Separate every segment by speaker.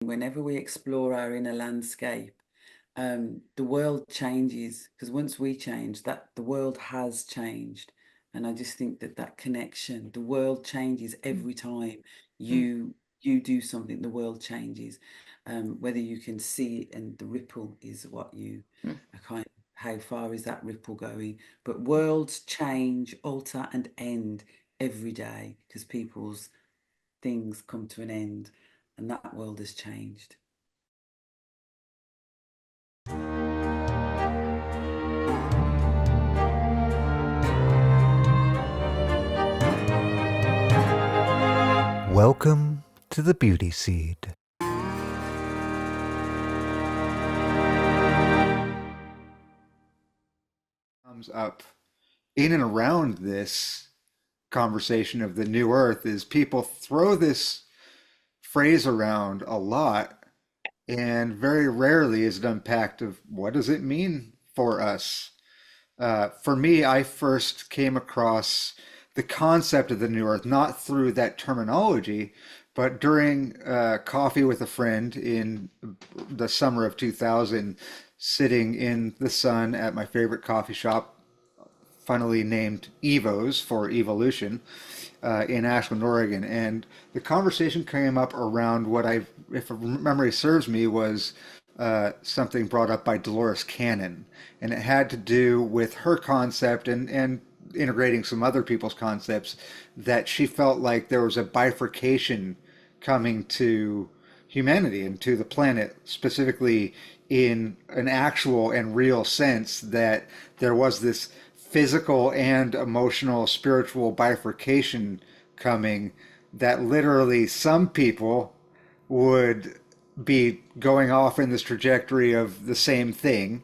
Speaker 1: whenever we explore our inner landscape, the world changes because once we change, that the world has changed. And I just think that that connection, the world changes
Speaker 2: Mm,
Speaker 1: every time
Speaker 2: mm,
Speaker 1: you do something, the world changes. Whether you can see it, and the ripple is what you
Speaker 2: mm.
Speaker 1: are kind of, how far is that ripple going? But worlds change, alter, and end every day because people's things come to an end, and that world has changed.
Speaker 3: Welcome to the Beautyseed.
Speaker 4: Comes up in and around this conversation of the new earth is people throw this phrase around a lot, and very rarely is it unpacked of what does it mean for us. For me, I first came across the concept of the new earth not through that terminology, but during coffee with a friend in the summer of 2000, sitting in the sun at my favorite coffee shop, funnily named Evos for evolution, in Ashland, Oregon. And the conversation came up around what I, if memory serves me, was something brought up by Dolores Cannon. And it had to do with her concept and integrating some other people's concepts, that she felt like there was a bifurcation coming to humanity and to the planet, specifically in an actual and real sense, that there was this physical and emotional, spiritual bifurcation coming, that literally some people would be going off in this trajectory of the same thing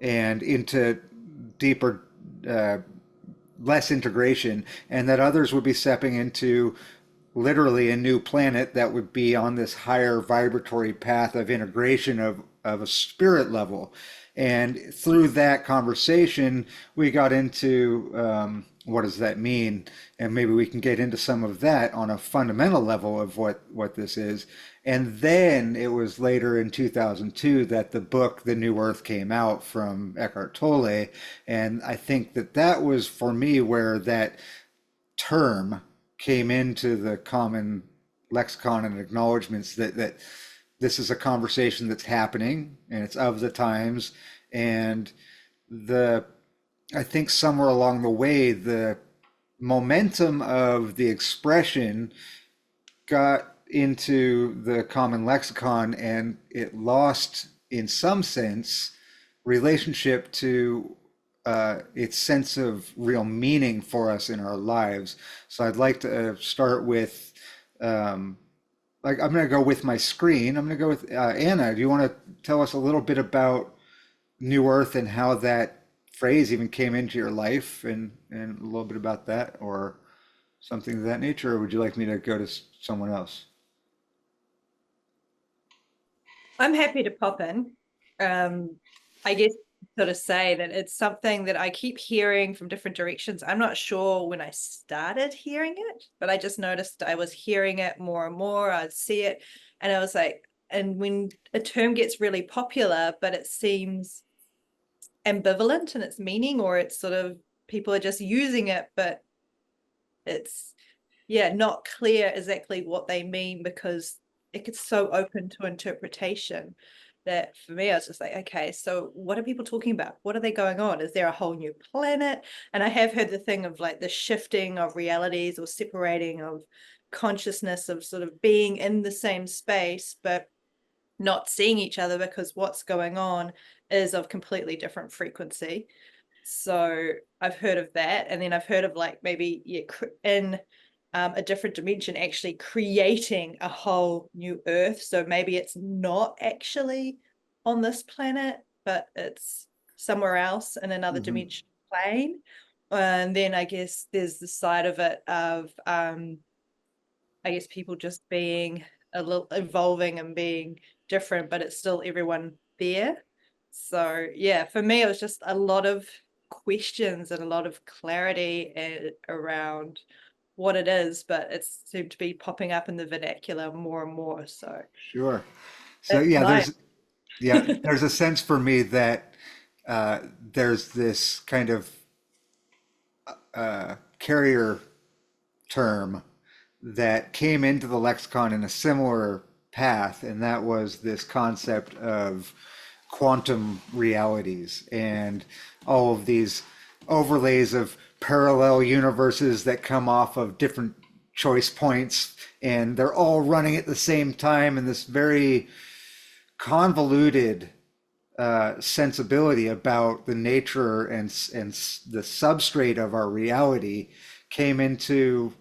Speaker 4: and into deeper, uh, less integration, and that others would be stepping into literally a new planet that would be on this higher vibratory path of integration of a spirit level. And through that conversation, we got into what does that mean? And maybe we can get into some of that on a fundamental level of what this is. And then it was later in 2002 that the book The New Earth came out from Eckhart Tolle. And I think that that was for me where that term came into the common lexicon and acknowledgments, that this is a conversation that's happening and it's of the times. And the I think somewhere along the way, the momentum of the expression got into the common lexicon, and it lost, in some sense, relationship to its sense of real meaning for us in our lives. So I'd like to start with, um, like, I'm going to go with my screen. I'm going to go with Anna. Do you want to tell us a little bit about New Earth and how that phrase even came into your life, and a little bit about that, or something of that nature? Or would you like me to go to someone else?
Speaker 2: I'm happy to pop in. I guess sort of say that it's something that I keep hearing from different directions. I'm not sure when I started hearing it, but I just noticed I was hearing it more and more. I'd see it, and I was like, and when a term gets really popular, but it seems ambivalent in its meaning, or it's sort of people are just using it, but it's yeah, not clear exactly what they mean because it gets so open to interpretation that for me, I was just like, okay, so what are people talking about? What are they going on? Is there a whole new planet? And I have heard the thing of like the shifting of realities or separating of consciousness, of sort of being in the same space, but not seeing each other because what's going on is of completely different frequency. So I've heard of that. And then I've heard of like maybe in a different dimension actually creating a whole new earth. So maybe it's not actually on this planet, but it's somewhere else in another
Speaker 4: Hmm.
Speaker 2: dimension plane. And then I guess there's the side of it of I guess people just being a little evolving and being different, but it's still everyone there. So yeah, for me, it was just a lot of questions and a lot of clarity around what it is, but it seemed to be popping up in the vernacular more and more. So
Speaker 4: Sure. So
Speaker 2: it's
Speaker 4: yeah,
Speaker 2: nice.
Speaker 4: there's a sense for me that there's this kind of carrier term that came into the lexicon in a similar path, and that was this concept of quantum realities and all of these overlays of parallel universes that come off of different choice points, and they're all running at the same time in this very convoluted sensibility about the nature and the substrate of our reality came into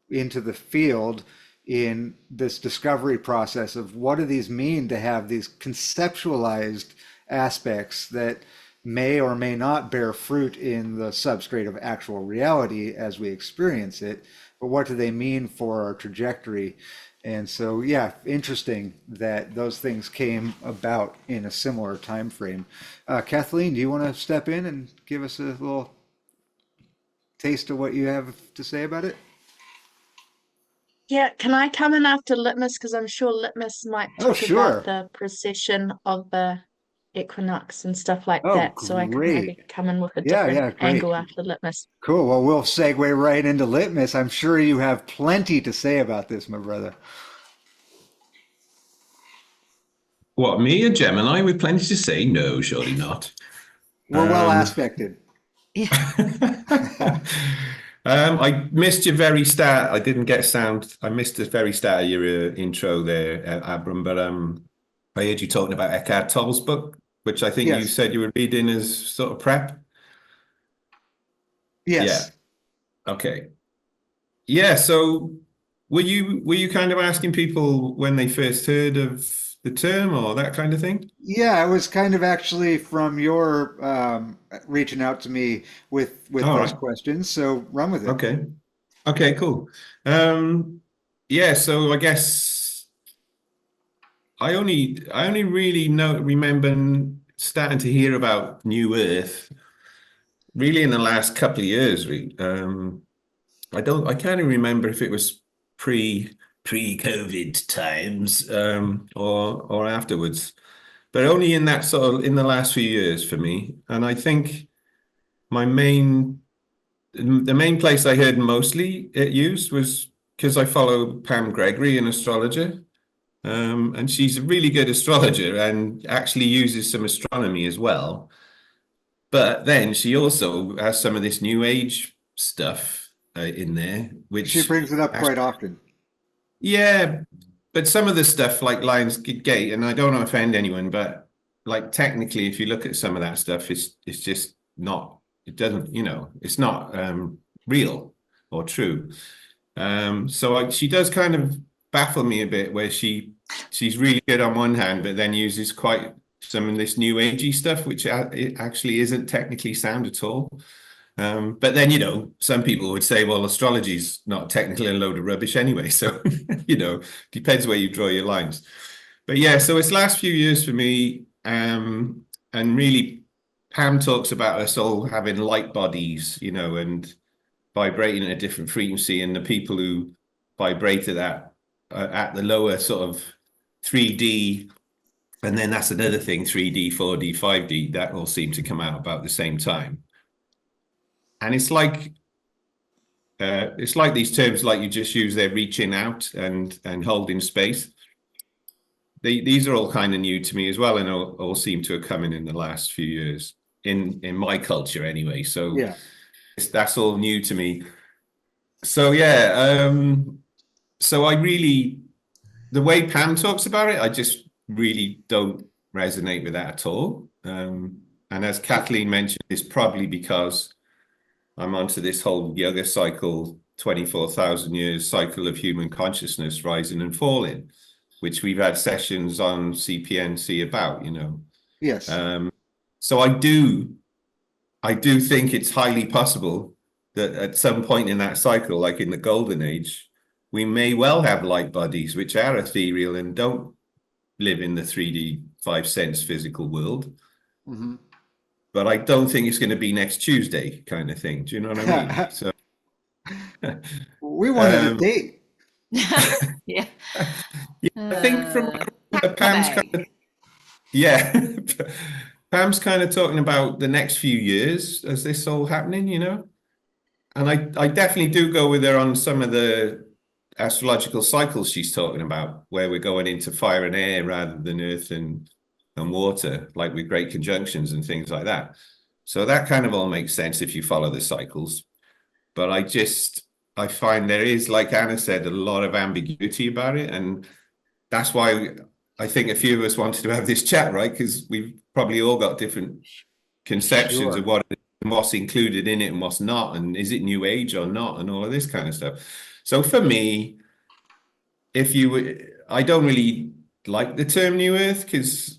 Speaker 4: the field in this discovery process of what do these mean to have these conceptualized aspects that may or may not bear fruit in the substrate of actual reality as we experience it, but what do they mean for our trajectory? And so, yeah, interesting that those things came about in a similar time frame. Kathleen, do you want to step in and give us a little taste of what you have to say about it?
Speaker 5: Yeah, can I come in after Litmus? Because I'm sure Litmus might
Speaker 4: Oh,
Speaker 5: talk about
Speaker 4: sure.
Speaker 5: the precession of the equinox and stuff like
Speaker 4: Oh,
Speaker 5: that. So I could maybe
Speaker 4: great.
Speaker 5: come in with a
Speaker 4: Yeah,
Speaker 5: different
Speaker 4: yeah, great.
Speaker 5: angle after Litmus.
Speaker 4: Cool. Well, we'll segue right into Litmus. I'm sure you have plenty to say about this, my brother.
Speaker 6: What, me, a Gemini with plenty to say? No, surely not.
Speaker 4: We're well aspected.
Speaker 6: I missed your very start. I didn't get sound. I missed the very start of your intro there, Abram. But I heard you talking about Eckhart Tolle's book, which I think you
Speaker 4: Yes.
Speaker 6: said you were reading as sort of prep. Yeah.
Speaker 4: Yes.
Speaker 6: Okay. Yeah. So were you kind of asking people when they first heard of the term or that kind of thing?
Speaker 4: Yeah, it was kind of actually from your reaching out to me with
Speaker 6: All
Speaker 4: those
Speaker 6: right.
Speaker 4: questions. So run with it.
Speaker 6: Okay. Okay, cool. Yeah, so I guess I only really remember starting to hear about New Earth really in the last couple of years. Really. I can't even remember if it was pre-COVID times or afterwards, but only in that sort of in the last few years for me. And I think my the main place I heard mostly it used was because I follow Pam Gregory, an astrologer, and she's a really good astrologer and actually uses some astronomy as well. But then she also has some of this new age stuff in there,
Speaker 4: She
Speaker 6: which
Speaker 4: brings it up quite
Speaker 6: actually,
Speaker 4: often.
Speaker 6: yeah, but some of the stuff like Lionsgate, and I don't want to offend anyone, but like technically, if you look at some of that stuff, it's just not. It doesn't, it's not real or true. She does kind of baffle me a bit, where she's really good on one hand, but then uses quite some of this new agey stuff, which it actually isn't technically sound at all. But then, some people would say, well, astrology's not technically a load of rubbish anyway. So, depends where you draw your lines. But yeah, so it's last few years for me. And really, Pam talks about us all having light bodies, and vibrating at a different frequency. And the people who vibrate at the lower sort of 3D, and then that's another thing, 3D, 4D, 5D, that all seem to come out about the same time. And it's like these terms, like you just use, they're reaching out and holding space. These are all kind of new to me as well, and all seem to have come in the last few years in my culture anyway. So
Speaker 4: Yeah.
Speaker 6: that's all new to me. So yeah, so the way Pam talks about it, I just really don't resonate with that at all. And as Kathleen mentioned, it's probably because I'm onto this whole yoga cycle, 24,000 years cycle of human consciousness rising and falling, which we've had sessions on CPNC about,
Speaker 4: Yes.
Speaker 6: So I do think it's highly possible that at some point in that cycle, like in the golden age, we may well have light bodies which are ethereal and don't live in the 3D 5 sense physical world.
Speaker 4: Mm-hmm.
Speaker 6: But I don't think it's going to be next Tuesday kind of thing. Do you know what I mean? So
Speaker 4: We wanted a date.
Speaker 2: Yeah.
Speaker 6: I think from Pam's kind
Speaker 2: Bag.
Speaker 6: of, yeah, Pam's kind of talking about the next few years as this all happening, you know. And I definitely do go with her on some of the astrological cycles she's talking about, where we're going into fire and air rather than earth and water, like with great conjunctions and things like that. So that kind of all makes sense if you follow the cycles. But I find there is, like Anna said, a lot of ambiguity about it. And that's why I think a few of us wanted to have this chat, right? Because we've probably all got different conceptions of
Speaker 4: Sure.
Speaker 6: what's included in it and what's not, and is it new age or not, and all of this kind of stuff. So for me, I don't really like the term New Earth because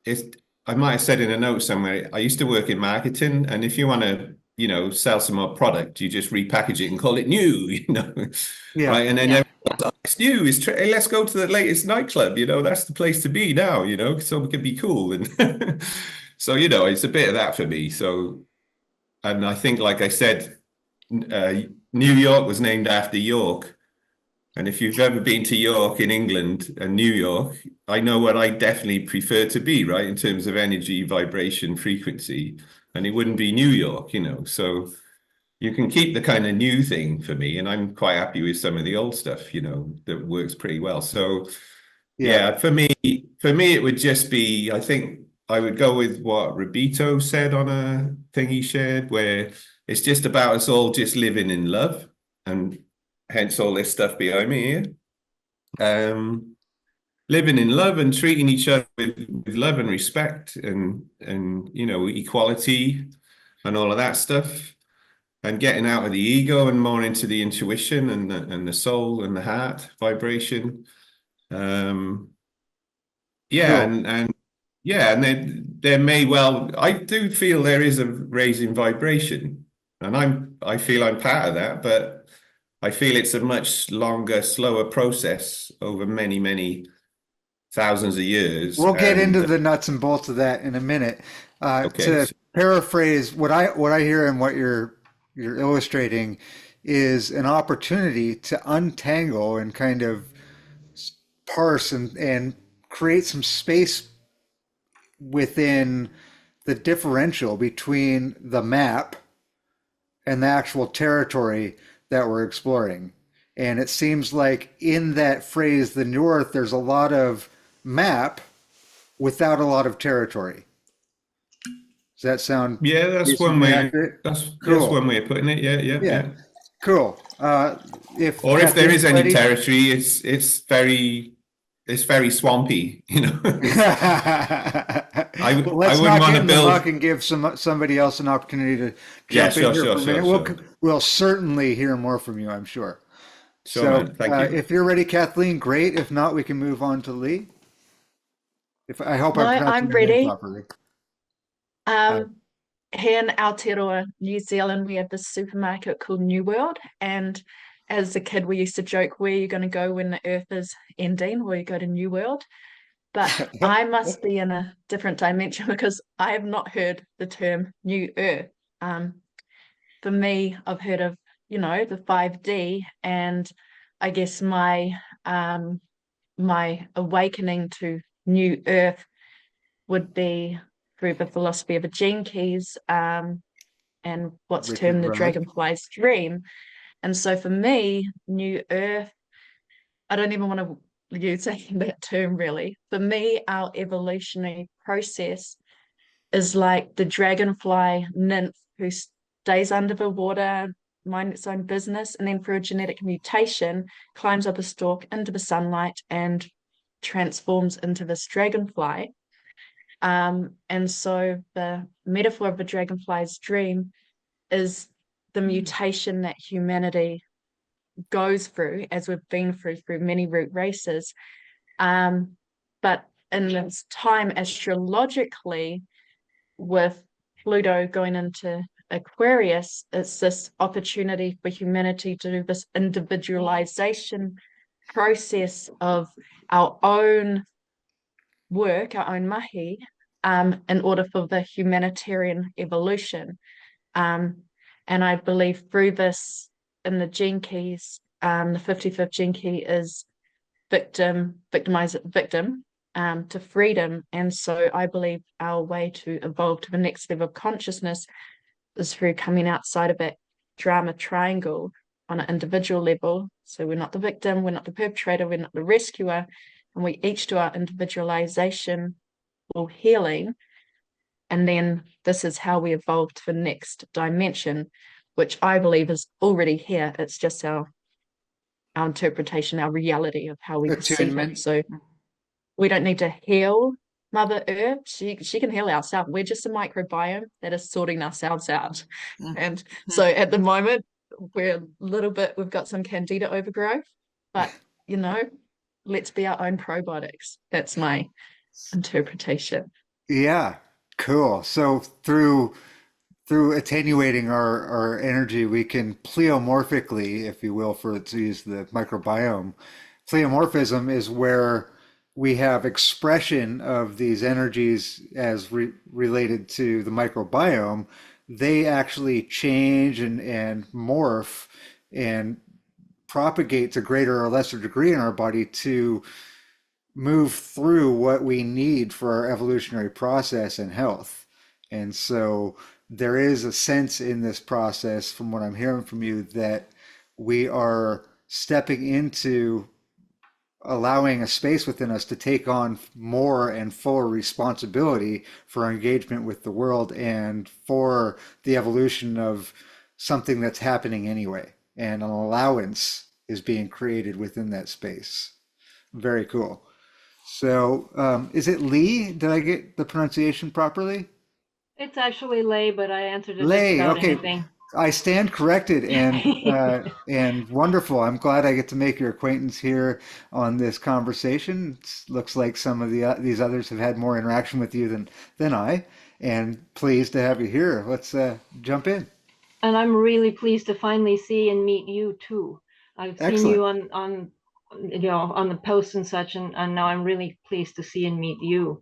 Speaker 6: it's. I might have said in a note somewhere. I used to work in marketing, and if you want to, sell some more product, you just repackage it and call it new,
Speaker 4: Yeah.
Speaker 6: right? And then
Speaker 2: Yeah.
Speaker 6: it's new. Hey, let's go to the latest nightclub. That's the place to be now. So we can be cool and. So, it's a bit of that for me. So, and I think, like I said, New York was named after York. And if you've ever been to York in England and New York, I know what I definitely prefer to be, right, in terms of energy, vibration, frequency. And it wouldn't be New York, So you can keep the kind of new thing for me. And I'm quite happy with some of the old stuff, that works pretty well. So,
Speaker 4: Yeah.
Speaker 6: yeah, for me, it would just be, I think I would go with what Rabito said on a thing he shared, where it's just about us all just living in love, and hence all this stuff behind me here. Living in love and treating each other with love and respect and equality and all of that stuff, and getting out of the ego and more into the intuition and the soul and the heart vibration. Yeah,
Speaker 4: Cool.
Speaker 6: and yeah, and there may well, I do feel there is a raising vibration, and I feel I'm part of that, but I feel it's a much longer, slower process over many, many thousands of years.
Speaker 4: We'll get into
Speaker 6: And
Speaker 4: the nuts and bolts of that in a minute.
Speaker 6: okay,
Speaker 4: To paraphrase what I hear and what you're illustrating is an opportunity to untangle and kind of parse and create some space within the differential between the map and the actual territory that we're exploring. And it seems like in that phrase, the North, there's a lot of map without a lot of territory. Does that sound
Speaker 6: yeah, that's one
Speaker 4: reasonably
Speaker 6: way.
Speaker 4: accurate?
Speaker 6: That's
Speaker 4: Cool.
Speaker 6: one way of putting it. Yeah, yeah,
Speaker 4: Yeah.
Speaker 6: yeah.
Speaker 4: Cool. If
Speaker 6: Or if there is
Speaker 4: Kathleen's
Speaker 6: any
Speaker 4: ready.
Speaker 6: territory, it's very swampy.
Speaker 4: Well,
Speaker 6: I
Speaker 4: let's
Speaker 6: wouldn't
Speaker 4: not
Speaker 6: want
Speaker 4: get
Speaker 6: to
Speaker 4: in the muck
Speaker 6: build.
Speaker 4: and give somebody else an opportunity to
Speaker 6: Yeah,
Speaker 4: jump in
Speaker 6: sure,
Speaker 4: here
Speaker 6: sure,
Speaker 4: for a
Speaker 6: sure,
Speaker 4: minute.
Speaker 6: sure,
Speaker 4: We'll certainly hear more from you, I'm sure.
Speaker 6: sure,
Speaker 4: So,
Speaker 6: man. Thank you.
Speaker 4: if you're ready, Kathleen, great. If not, we can move on to Lee. If I hope
Speaker 5: No,
Speaker 4: I'm
Speaker 5: I'm
Speaker 4: pronouncing your name
Speaker 5: ready.
Speaker 4: properly.
Speaker 5: Here in Aotearoa, New Zealand, we have this supermarket called New World. And as a kid, we used to joke, where are you going to go when the earth is ending? Well, you go to New World. But I must be in a different dimension because I have not heard the term New Earth. For me, I've heard of, the 5D, and I guess my awakening to New Earth would be through the philosophy of the Gene Keys, and what's
Speaker 4: Richard
Speaker 5: termed the
Speaker 4: Rudd.
Speaker 5: dragonfly's dream. And so for me, New Earth, I don't even want to use that term really. For me, our evolutionary process is like the dragonfly nymph who stays under the water, mind its own business, and then through a genetic mutation, climbs up a stalk into the sunlight and transforms into this dragonfly. And so the metaphor of the dragonfly's dream is the mutation that humanity goes through, as we've been through many root races. But in this time, astrologically, with Pluto going into Aquarius, it's this opportunity for humanity to do this individualization process of our own work, our own mahi, in order for the humanitarian evolution. And I believe through this in the gene keys, the 55th gene key is victim to freedom. And so I believe our way to evolve to the next level of consciousness is through coming outside of that drama triangle on an individual level. So we're not the victim, we're not the perpetrator, we're not the rescuer, and we each do our individualization or healing. And then this is how we evolve to the next dimension, which I believe is already here. It's just our interpretation, our reality of how we perceive it.
Speaker 4: Attunement.
Speaker 5: So we don't need to heal Mother Earth. She can heal ourselves. We're just a microbiome that is sorting ourselves out. And so at the moment, we're a little bit, we've got some candida overgrowth, but let's be our own probiotics. That's my interpretation.
Speaker 4: Yeah, cool. So through attenuating our energy, we can pleomorphically, if you will, to use the microbiome. Pleomorphism is where we have expression of these energies as related to the microbiome. They actually change and morph and propagate to greater or lesser degree in our body to move through what we need for our evolutionary process and health. And so there is a sense in this process, from what I'm hearing from you, that we are stepping into allowing a space within us to take on more and fuller responsibility for our engagement with the world and for the evolution of something that's happening anyway. And an allowance is being created within that space. Very cool. So, is it Lee? Did I get the pronunciation properly?
Speaker 7: It's actually Lay, but I answered it just
Speaker 4: Lay.
Speaker 7: about
Speaker 4: Okay.
Speaker 7: anything.
Speaker 4: I stand corrected, and wonderful. I'm glad I get to make your acquaintance here on this conversation. Looks like some of these others have had more interaction with you than I, and pleased to have you here. Let's jump in.
Speaker 7: And I'm really pleased to finally see and meet you too. I've seen
Speaker 4: Excellent.
Speaker 7: you on on the posts and such, and now I'm really pleased to see and meet you.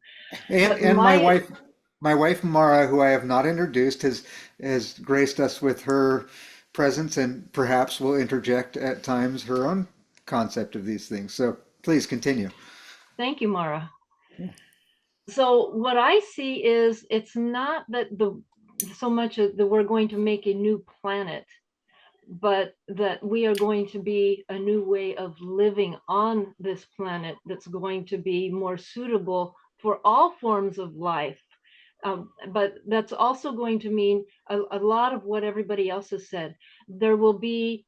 Speaker 4: And my wife Mara, who I have not introduced, has graced us with her presence and perhaps will interject at times her own concept of these things. So please continue.
Speaker 7: Thank you, Mara. So what I see is it's not that so much that we're going to make a new planet, but that we are going to be a new way of living on this planet that's going to be more suitable for all forms of life. But that's also going to mean a lot of what everybody else has said. There will be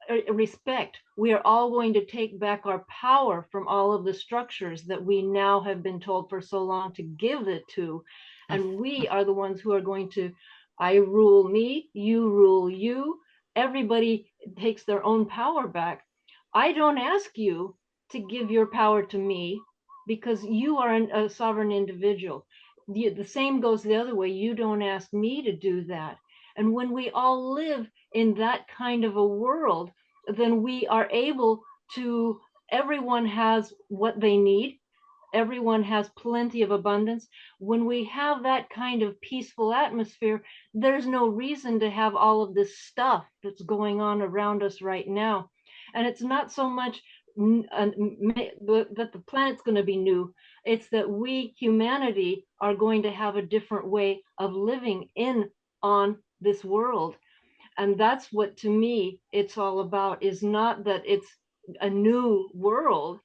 Speaker 7: a respect. We are all going to take back our power from all of the structures that we now have been told for so long to give it to. And we are the ones who are going to, I rule me, you rule you. Everybody takes their own power back. I don't ask you to give your power to me because you are a sovereign individual. The same goes the other way. You don't ask me to do that. And when we all live in that kind of a world, then we are able to, everyone has what they need. Everyone has plenty of abundance. When we have that kind of peaceful atmosphere, there's no reason to have all of this stuff that's going on around us right now. And it's not so much that the planet's going to be new. It's that we, humanity, are going to have a different way of living on this world. And that's what, to me, it's all about, is not that it's a new world.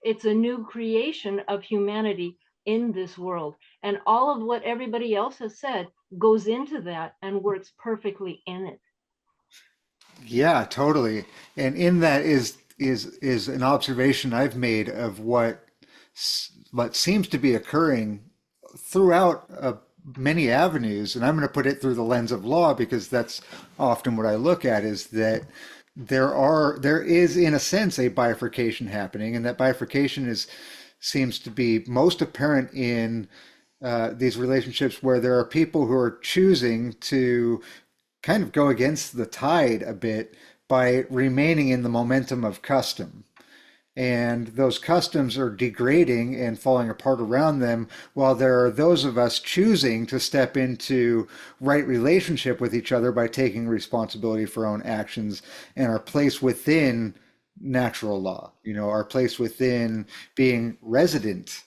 Speaker 7: It's a new creation of humanity in this world. And all of what everybody else has said goes into that and works perfectly in it.
Speaker 4: Yeah, totally. And in that is an observation I've made of what seems to be occurring throughout many avenues. And I'm going to put it through the lens of law because that's often what I look at, is that there is in a sense a bifurcation happening, and that bifurcation seems to be most apparent in these relationships where there are people who are choosing to kind of go against the tide a bit by remaining in the momentum of custom. and those customs are degrading and falling apart around them, while there are those of us choosing to step into right relationship with each other by taking responsibility for our own actions and our place within natural law, our place within being resident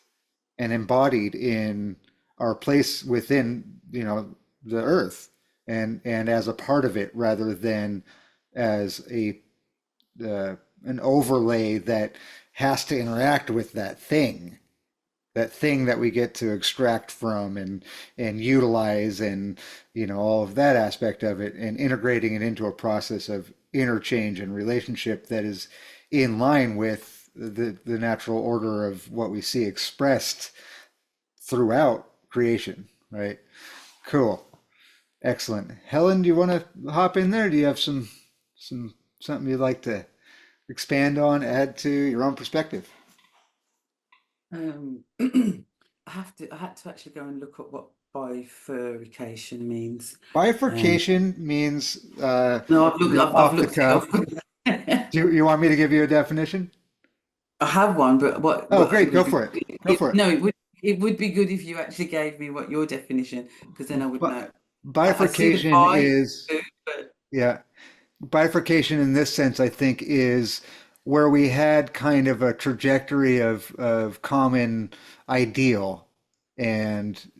Speaker 4: and embodied in our place within, the earth, and as a part of it rather than as an overlay that has to interact with that thing that we get to extract from and utilize, and all of that aspect of it, and integrating it into a process of interchange and relationship that is in line with the natural order of what we see expressed throughout creation, right? Cool. Excellent. Helen, do you want to hop in there? Do you have something you'd like to expand on, add to your own perspective?
Speaker 1: I had to actually go and look up what bifurcation means.
Speaker 4: Bifurcation means
Speaker 1: No, I've
Speaker 4: off the
Speaker 1: looked it up.
Speaker 4: cuff. Do you want me to give you a definition?
Speaker 1: I have one, but
Speaker 4: Oh,
Speaker 1: it
Speaker 4: great.
Speaker 1: would
Speaker 4: Go
Speaker 1: be
Speaker 4: for it. Go for it.
Speaker 1: no, it would be good if you actually gave me what your definition, because then I would
Speaker 4: But
Speaker 1: know. I see the
Speaker 4: bifurcation
Speaker 1: bi,
Speaker 4: is,
Speaker 1: but
Speaker 4: yeah, bifurcation in this sense, I think, is where we had kind of a trajectory of common ideal and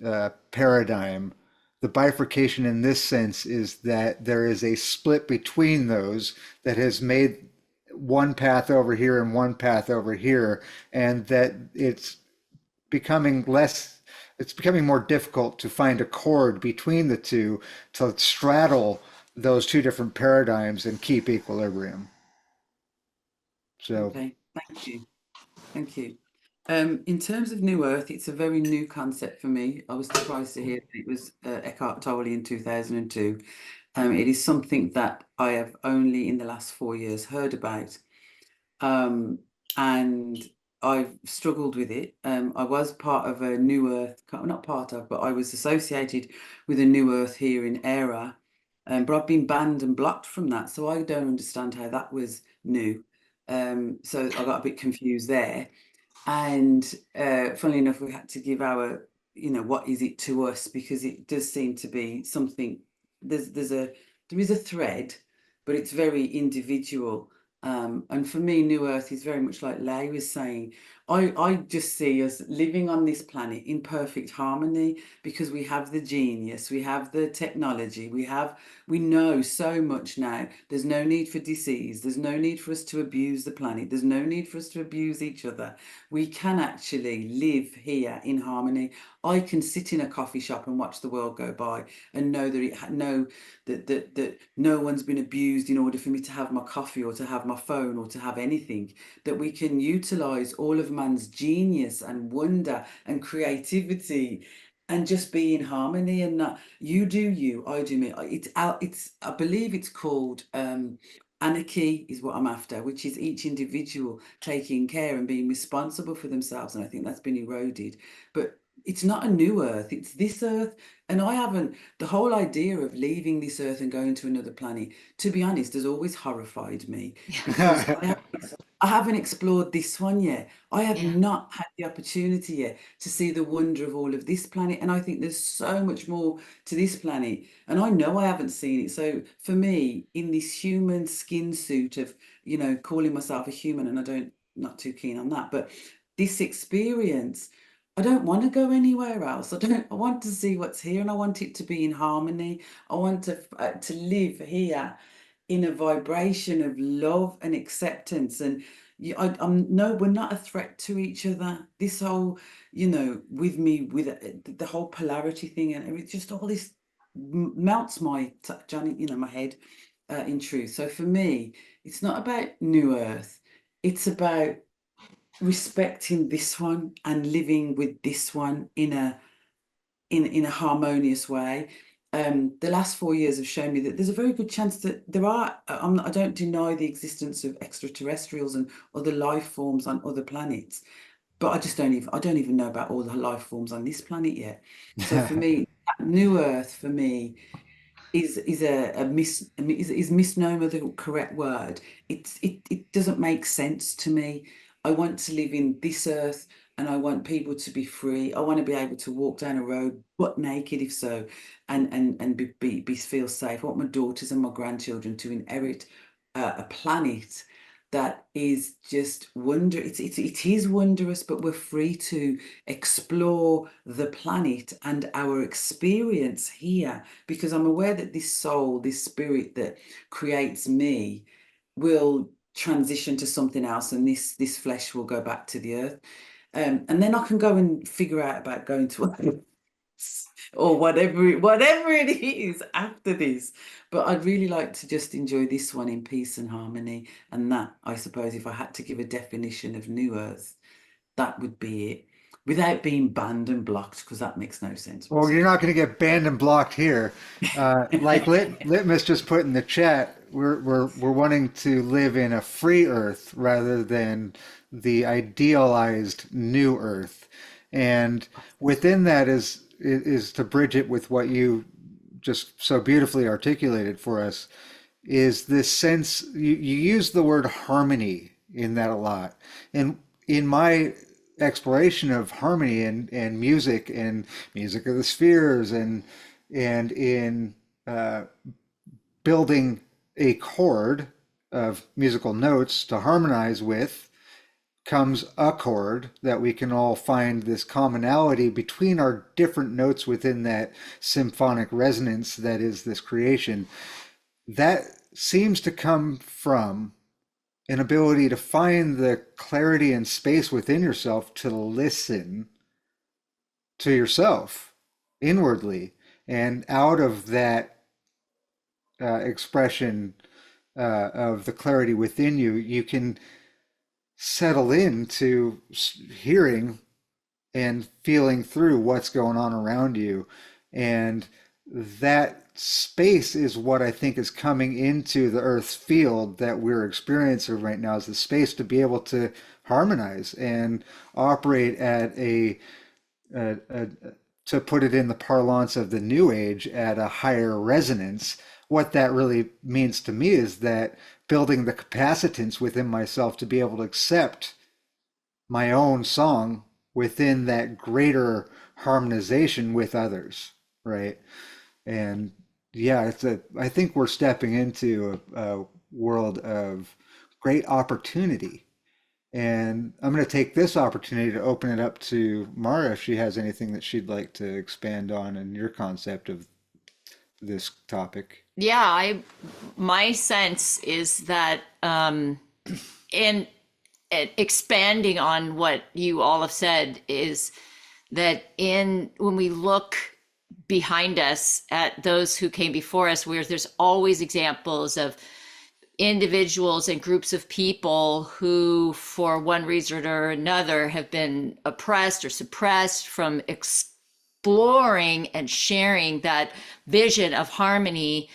Speaker 4: paradigm. The bifurcation in this sense is that there is a split between those that has made one path over here and one path over here, and that it's becoming more difficult to find a chord between the two to straddle those two different paradigms and keep equilibrium. So,
Speaker 1: okay, thank you. Thank you. In terms of New Earth, it's a very new concept for me. I was surprised to hear that it was Eckhart Tolle in 2002. It is something that I have only in the last 4 years heard about, and I've struggled with it. I was part of a New Earth, not part of, but I was associated with a New Earth here in Era, but I've been banned and blocked from that, so I don't understand how that was new. So I got a bit confused there. And funnily enough, we had to give our, what is it to us? Because it does seem to be something, there is a thread, but it's very individual. And for me, New Earth is very much like Lay was saying. I just see us living on this planet in perfect harmony because we have the genius, we have the technology, we know so much now. There's no need for disease. There's no need for us to abuse the planet. There's no need for us to abuse each other. We can actually live here in harmony. I can sit in a coffee shop and watch the world go by and know that no one's been abused in order for me to have my coffee or to have my phone or to have anything. That we can utilize all of man's genius and wonder and creativity and just be in harmony, and not you do you, I do me. I believe it's called anarchy is what I'm after, which is each individual taking care and being responsible for themselves. And I think that's been eroded. But it's not a new earth, it's this earth. And the whole idea of leaving this earth and going to another planet, to be honest, has always horrified me because I haven't explored this one yet. I have
Speaker 5: Yeah.
Speaker 1: not had the opportunity yet to see the wonder of all of this planet. And I think there's so much more to this planet. And I know I haven't seen it. So for me, in this human skin suit of, calling myself a human, and not too keen on that, but this experience, I don't want to go anywhere else. I want to see what's here, and I want it to be in harmony. I want to live here in a vibration of love and acceptance. And I'm no, we're not a threat to each other. This whole, with me, with the whole polarity thing, and it's just all this melts my Johnny, my head. In truth, so for me, it's not about New Earth. It's about respecting this one and living with this one in a harmonious way. The last 4 years have shown me that there's a very good chance that there are. I don't deny the existence of extraterrestrials and other life forms on other planets, but I don't even know about all the life forms on this planet yet. So for me, New Earth for me is misnomer the correct word? It doesn't make sense to me. I want to live in this earth, and I want people to be free. I want to be able to walk down a road butt naked, if so, and feel safe. I want my daughters and my grandchildren to inherit a planet that is just it is wondrous, but we're free to explore the planet and our experience here, because I'm aware that this soul, this spirit that creates me, will transition to something else, and this flesh will go back to the earth, and then I can go and figure out about going to or whatever it is after this. But I'd really like to just enjoy this one in peace and harmony. And that, I suppose, if I had to give a definition of New Earth, that would be it, without being banned and blocked, because that makes no sense
Speaker 4: Well, you're not going to get banned and blocked here. Like Litmus just put in the chat, we're wanting to live in a free Earth rather than the idealized new Earth, and within that is to bridge it with what you just so beautifully articulated for us, is this sense you use the word harmony in that a lot, and in my exploration of harmony and music and music of the spheres and in building a chord of musical notes to harmonize with, comes a chord that we can all find this commonality between our different notes within that symphonic resonance that is this creation. That seems to come from an ability to find the clarity and space within yourself to listen to yourself inwardly, and out of that expression of the clarity within you, you can settle into hearing and feeling through what's going on around you. And that space is what I think is coming into the Earth's field that we're experiencing right now, is the space to be able to harmonize and operate at to put it in the parlance of the New Age, at a higher resonance. What that really means to me is that building the capacitance within myself to be able to accept my own song within that greater harmonization with others, right? And yeah, I think we're stepping into a world of great opportunity. And I'm going to take this opportunity to open it up to Mara if she has anything that she'd like to expand on in your concept of this topic.
Speaker 8: Yeah, my sense is that in expanding on what you all have said, is that when we look behind us at those who came before us, where there's always examples of individuals and groups of people who, for one reason or another, have been oppressed or suppressed from exploring and sharing that vision of harmony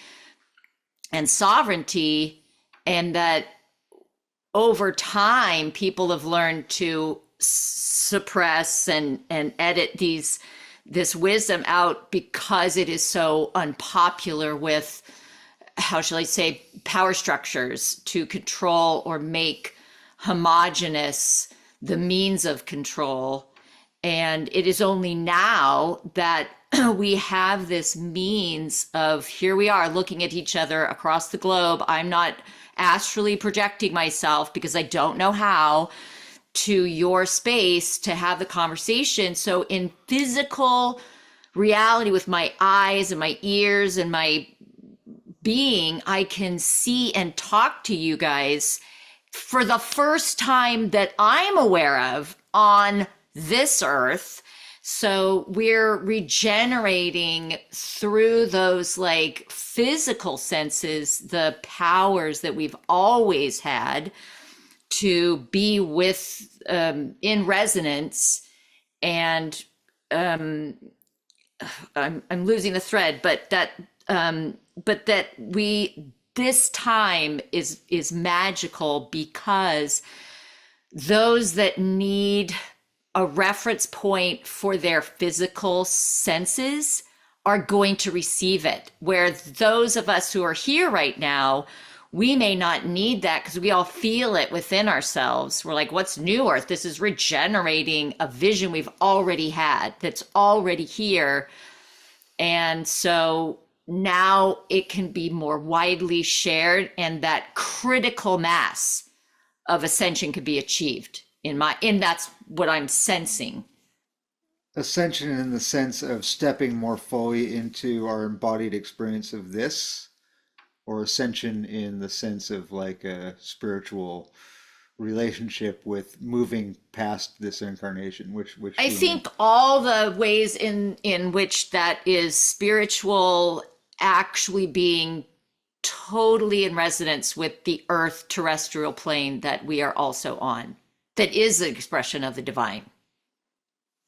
Speaker 8: and sovereignty, and that over time people have learned to suppress and edit this wisdom out because it is so unpopular with, how shall I say, power structures to control or make homogenous the means of control. And it is only now that we have this means of, here we are looking at each other across the globe. I'm not astrally projecting myself because I don't know how to your space to have the conversation. So in physical reality, with my eyes and my ears and my being, I can see and talk to you guys for the first time that I'm aware of on this earth. So we're regenerating through those like physical senses, the powers that we've always had to be with, in resonance. And I'm losing the thread, but that this time is magical, because those that need a reference point for their physical senses are going to receive it, where those of us who are here right now, we may not need that because we all feel it within ourselves. We're like, what's new earth? This is regenerating a vision we've already had that's already here. And so now it can be more widely shared, and that critical mass of ascension could be achieved and that's what I'm sensing.
Speaker 4: Ascension in the sense of stepping more fully into our embodied experience of this, or ascension in the sense of like a spiritual relationship with moving past this incarnation, which
Speaker 8: I think all the ways in which that is spiritual, actually being totally in resonance with the earth terrestrial plane that we are also on, that is the expression of the divine.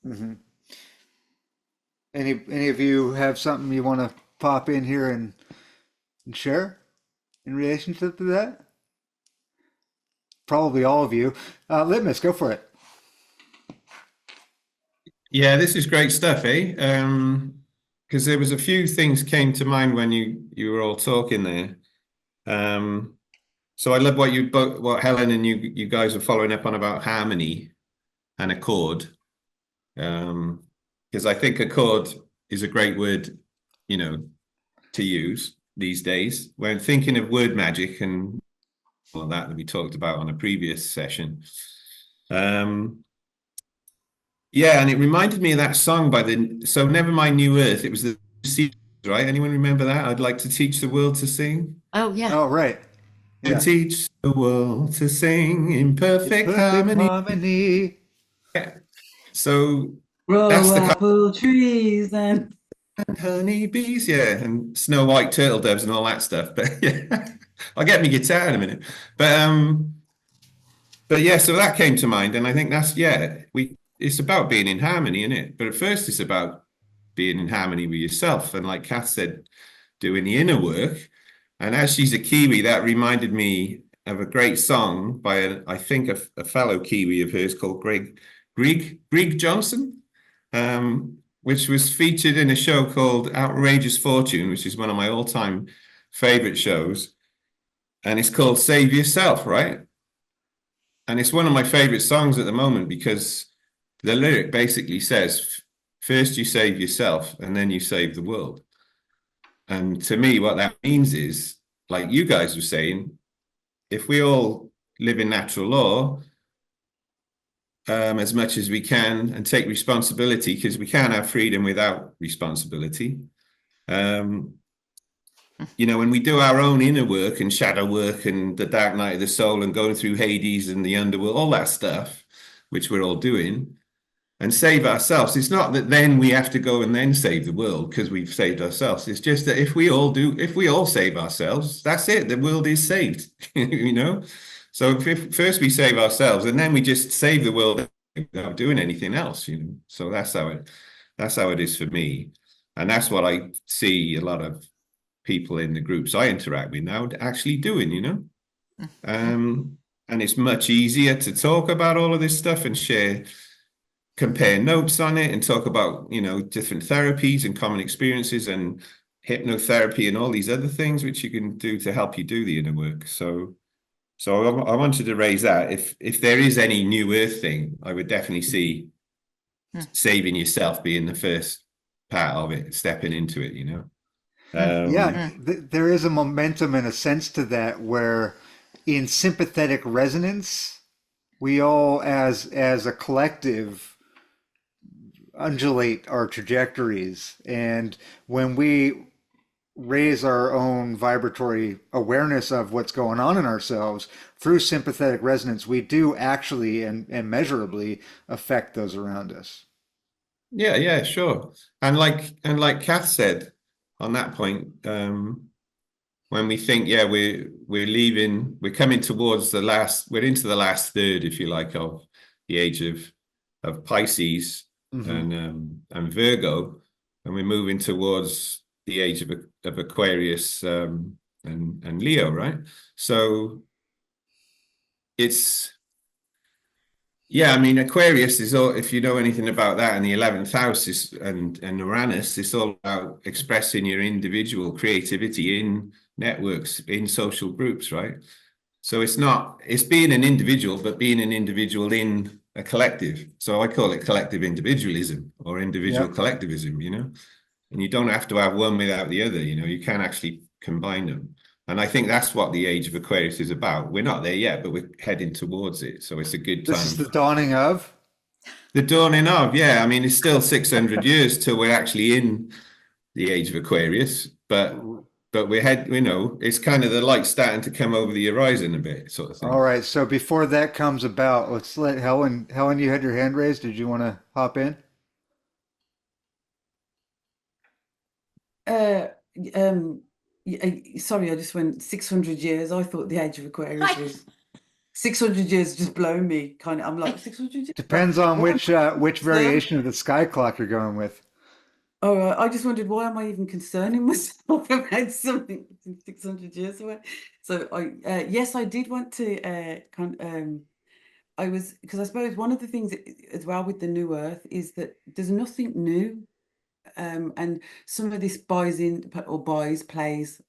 Speaker 4: Mm-hmm. Any of you have something you want to pop in here and share in relationship to that? Probably all of you. Litmus, go for it.
Speaker 6: Yeah, this is great stuff, eh? Because there was a few things came to mind when you were all talking there. So I love what Helen and you guys are following up on about harmony and accord. Because I think accord is a great word, to use these days when thinking of word magic and all that we talked about on a previous session. Yeah, and it reminded me of that song so Never Mind New Earth. It was the Seeds, right? Anyone remember that? I'd like to teach the world to sing.
Speaker 8: Oh, yeah.
Speaker 4: Oh, right.
Speaker 6: Yeah. To teach the world to sing in perfect harmony. Yeah. So
Speaker 1: grow apple trees and
Speaker 6: honeybees, yeah, and snow white turtle doves and all that stuff. But yeah, I'll get my guitar in a minute. But yeah, so that came to mind, and I think it's about being in harmony, isn't it? But at first, it's about being in harmony with yourself, and like Kath said, doing the inner work. And as she's a Kiwi, that reminded me of a great song by I think a fellow Kiwi of hers called Greg Johnson. Which was featured in a show called Outrageous Fortune, which is one of my all-time favorite shows. And it's called Save Yourself, right? And it's one of my favorite songs at the moment because the lyric basically says, first you save yourself and then you save the world. And to me, what that means is, like you guys were saying, if we all live in natural law, as much as we can and take responsibility, because we can't have freedom without responsibility. When we do our own inner work and shadow work and the dark night of the soul and going through Hades and the underworld, all that stuff, which we're all doing, and save ourselves, it's not that then we have to go and then save the world because we've saved ourselves. It's just that if we all save ourselves, that's it. The world is saved, So if first we save ourselves and then we just save the world without doing anything else, So that's how it is for me. And that's what I see a lot of people in the groups I interact with now actually doing, And it's much easier to talk about all of this stuff and compare notes on it and talk about, different therapies and common experiences and hypnotherapy and all these other things which you can do to help you do the inner work. So I wanted to raise that. If there is any new earth thing, I would definitely see saving yourself being the first part of it, stepping into it,
Speaker 4: There is a momentum and a sense to that where in sympathetic resonance, we all as a collective undulate our trajectories. And when we raise our own vibratory awareness of what's going on in ourselves through sympathetic resonance, we do actually and measurably affect those around us.
Speaker 6: Yeah, sure. And like Kath said on that point, when we think, we're leaving, we're coming towards we're into the last third, if you like, of the age of Pisces and Virgo, and we're moving towards the age of Aquarius and Leo, right? So it's Aquarius is all, if you know anything about that, and the 11th house is and Uranus, it's all about expressing your individual creativity in networks in social groups, right? So it's being an individual, but being an individual in a collective. So I call it collective individualism or individual collectivism, and you don't have to have one without the other, you can actually combine them. And I think that's what the age of Aquarius is about. We're not there yet, but we're heading towards it. So it's a good time.
Speaker 4: This is the dawning of?
Speaker 6: The dawning of, yeah. I mean, it's still 600 years till we're actually in the age of Aquarius, but it's kind of the light starting to come over the horizon a bit, sort of thing.
Speaker 4: All right. So before that comes about, let's let Helen. Helen, you had your hand raised. Did you want to hop in?
Speaker 1: Sorry, I just went 600 years. I thought the age of Aquarius was 600 years, just blow me. Kind of, I'm like 600 years.
Speaker 4: Depends on which variation of the sky clock you're going with.
Speaker 1: All right. I just wondered, why am I even concerning myself about something 600 years away? So yes, I did want to because I suppose one of the things as well with the new Earth is that there's nothing new. And some of this plays, I'm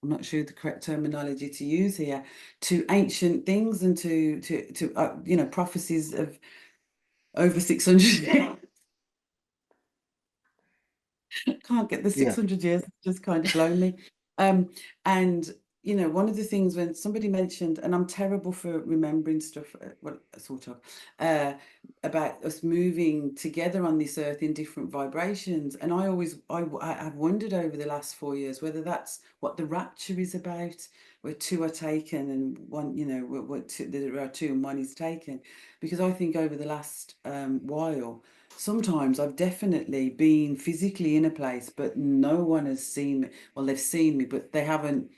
Speaker 1: not sure the correct terminology to use here, to ancient things and to prophecies of over 600 years. Can't get the 600 years, just kind of blown me. And one of the things when somebody mentioned, and I'm terrible for remembering stuff, well, sort of, about us moving together on this earth in different vibrations. And I've wondered over the last 4 years whether that's what the rapture is about, where two are taken and one, there are two and one is taken. Because I think over the last while, sometimes I've definitely been physically in a place, but no one has seen me. Well, they've seen me, but they haven't.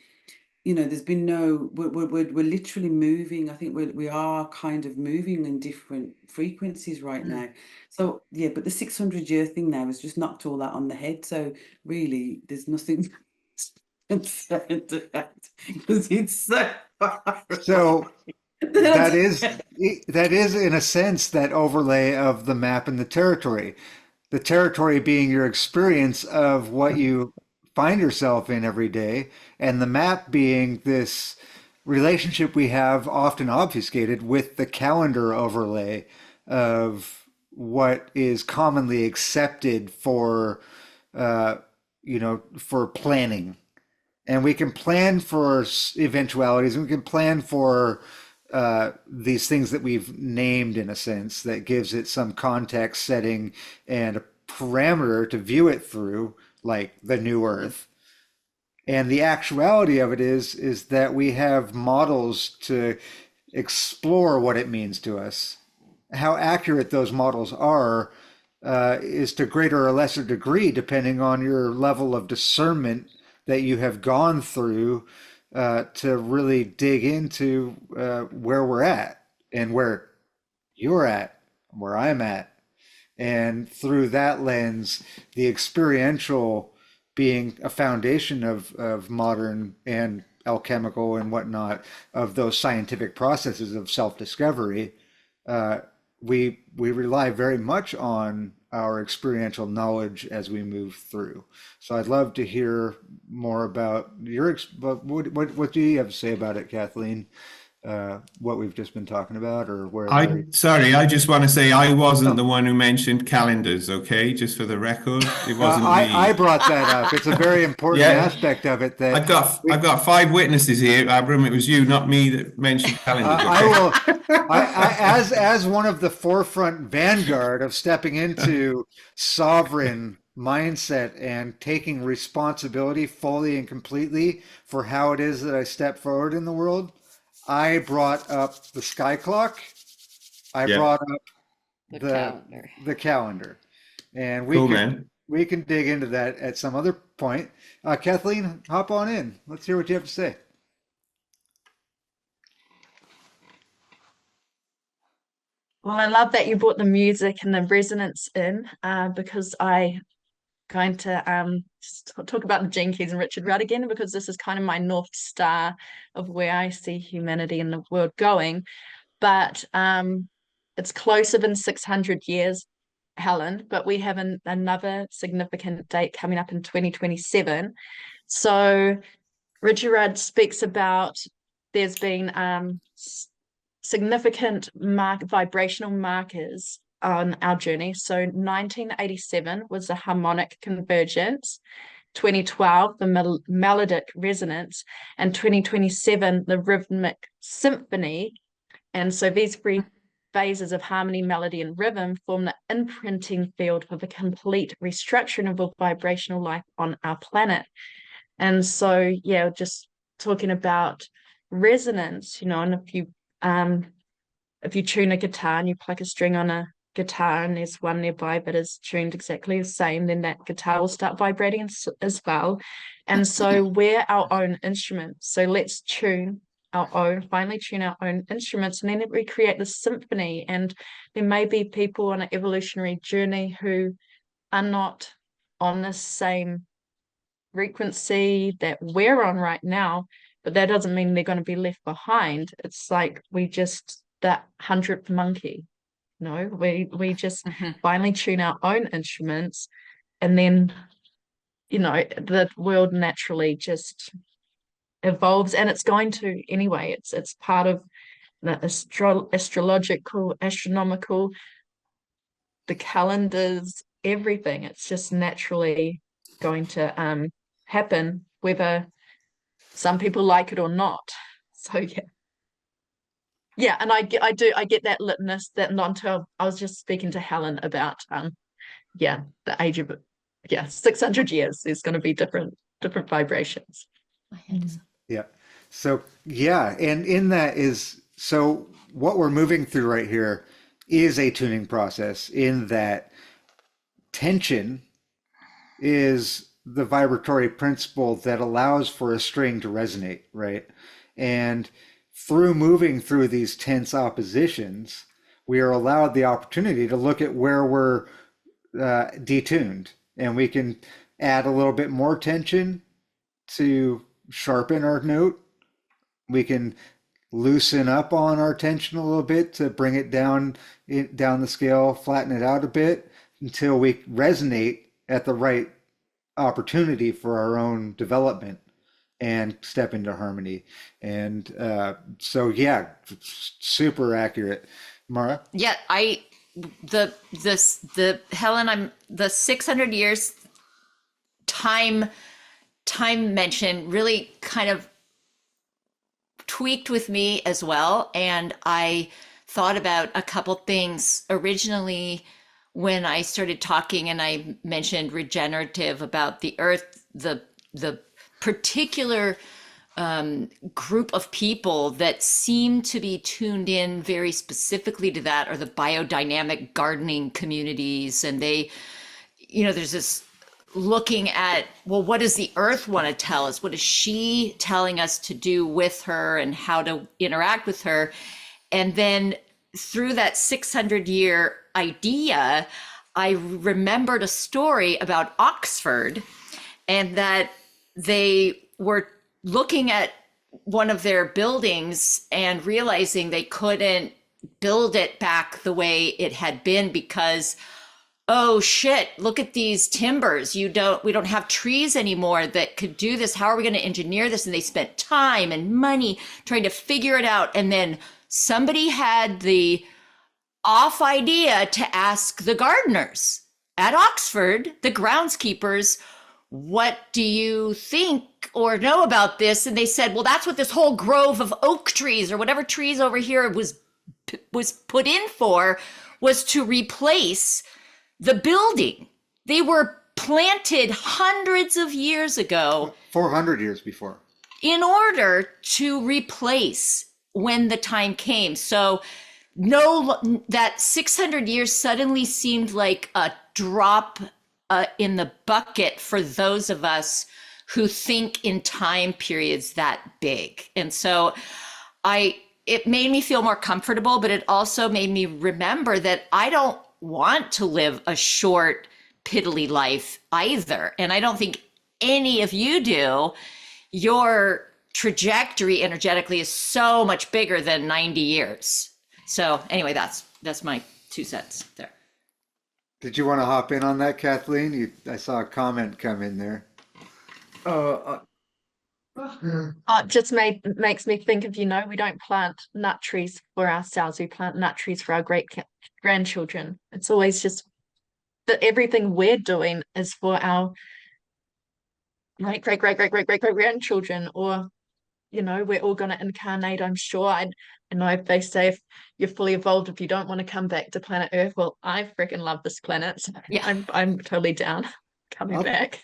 Speaker 1: There's been no. We're literally moving. I think we are kind of moving in different frequencies right now. So yeah, but the 600-year thing now has just knocked all that on the head. So really, there's nothing concerned about because it's so far.
Speaker 4: So that is in a sense that overlay of the map and the territory. The territory being your experience of what you find yourself in every day, and the map being this relationship we have often obfuscated with the calendar overlay of what is commonly accepted for for planning. And we can plan for eventualities, and we can plan for these things that we've named in a sense that gives it some context setting and a parameter to view it through, like the new Earth. And the actuality of it is that we have models to explore what it means to us. How accurate those models are is to greater or lesser degree, depending on your level of discernment that you have gone through to really dig into where we're at and where you're at, where I'm at. And through that lens, the experiential being a foundation of modern and alchemical and whatnot, of those scientific processes of self-discovery, we rely very much on our experiential knowledge as we move through. So I'd love to hear more about what do you have to say about it, Kathleen? What we've just been talking about, or where?
Speaker 6: I just want to say I wasn't the one who mentioned calendars. Okay, just for the record, it wasn't me.
Speaker 4: I brought that up. It's a very important aspect of it. That
Speaker 6: I've got 5 witnesses here, Abram. It was you, not me, that mentioned calendars. Okay?
Speaker 4: As one of the forefront vanguard of stepping into sovereign mindset and taking responsibility fully and completely for how it is that I step forward in the world, I brought up the sky clock. I brought up the calendar, and we can dig into that at some other point. Kathleen, hop on in. Let's hear what you have to say.
Speaker 5: Well, I love that you brought the music and the resonance in, because I going to talk about the Gene Keys and Richard Rudd again, because this is kind of my North Star of where I see humanity and the world going. But it's closer than 600 years, Helen, but we have another significant date coming up in 2027. So Richard Rudd speaks about there's been significant vibrational markers on our journey. So 1987 was the harmonic convergence, 2012 the melodic resonance, and 2027 the rhythmic symphony. And so these three phases of harmony, melody, and rhythm form the imprinting field for the complete restructuring of a vibrational life on our planet. And so, yeah, just talking about resonance, and if you tune a guitar and you pluck a string on a guitar and there's one nearby that is tuned exactly the same, then that guitar will start vibrating as well. And so we're our own instruments. So let's finally tune our own instruments, and then we create the symphony. And there may be people on an evolutionary journey who are not on the same frequency that we're on right now, but that doesn't mean they're going to be left behind. It's like that 100th monkey, we just finally tune our own instruments, and then the world naturally just evolves, and it's going to anyway. It's part of the astronomical, the calendars, everything. It's just naturally going to happen, whether some people like it or not. So yeah, and I get that litness, that non-term. I was just speaking to Helen about the age of 600 years. There's going to be different vibrations.
Speaker 4: Yeah. So yeah, and in that is, so what we're moving through right here is a tuning process, in that tension is the vibratory principle that allows for a string to resonate, right? And through moving through these tense oppositions, we are allowed the opportunity to look at where we're detuned, and we can add a little bit more tension to sharpen our note. We can loosen up on our tension a little bit to bring it down the scale, flatten it out a bit until we resonate at the right opportunity for our own development and step into harmony. And so yeah, super accurate. Mara?
Speaker 8: Yeah, the Helen, I'm the 600 years time mention really kind of tweaked with me as well. And I thought about a couple things originally when I started talking, and I mentioned regenerative about the earth, the particular group of people that seem to be tuned in very specifically to that are the biodynamic gardening communities. And they, there's this looking at, well, what does the earth want to tell us? What is she telling us to do with her and how to interact with her? And then through that 600-year idea, I remembered a story about Oxford, and that they were looking at one of their buildings and realizing they couldn't build it back the way it had been because, oh shit, look at these timbers. We don't have trees anymore that could do this. How are we going to engineer this? And they spent time and money trying to figure it out. And then somebody had the off idea to ask the gardeners at Oxford, the groundskeepers, what do you think or know about this? And they said, well, that's what this whole grove of oak trees or whatever trees over here was put in for, was to replace the building. They were planted hundreds of years ago.
Speaker 4: 400 years before.
Speaker 8: In order to replace when the time came. So that 600 years suddenly seemed like a drop in the bucket for those of us who think in time periods that big. And so it made me feel more comfortable, but it also made me remember that I don't want to live a short, piddly life either. And I don't think any of you do. Your trajectory energetically is so much bigger than 90 years. So anyway, that's my 2 cents there.
Speaker 4: Did you want to hop in on that, Kathleen? I saw a comment come in there.
Speaker 5: It just makes me think of, we don't plant nut trees for ourselves. We plant nut trees for our grandchildren. It's always just that everything we're doing is for our great grandchildren, or we're all going to incarnate, I'm sure. I know if they say if you're fully evolved, if you don't want to come back to planet Earth, well, I freaking love this planet. So
Speaker 8: Yeah.
Speaker 5: I'm totally down coming back.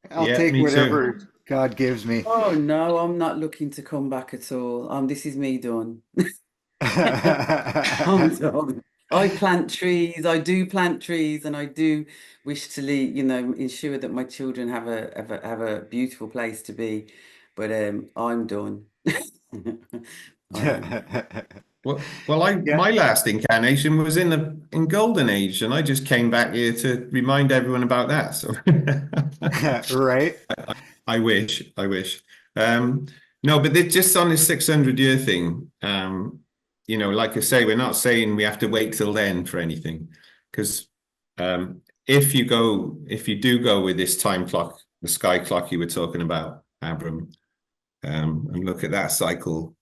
Speaker 4: I'll
Speaker 6: Yeah,
Speaker 4: take
Speaker 6: me too.
Speaker 4: whatever God gives me.
Speaker 1: Oh no, I'm not looking to come back at all. This is me done. I'm done. I plant trees. I do plant trees, and I do wish to ensure that my children have a beautiful place to be. But I'm done. I am.
Speaker 6: Well,
Speaker 4: Yeah.
Speaker 6: my last incarnation was in Golden Age, and I just came back here to remind everyone about that. So
Speaker 4: Right.
Speaker 6: I wish. No, but just on this 600-year thing, like I say, we're not saying we have to wait till then for anything, because if you do go with this time clock, the sky clock you were talking about, Abram, and look at that cycle,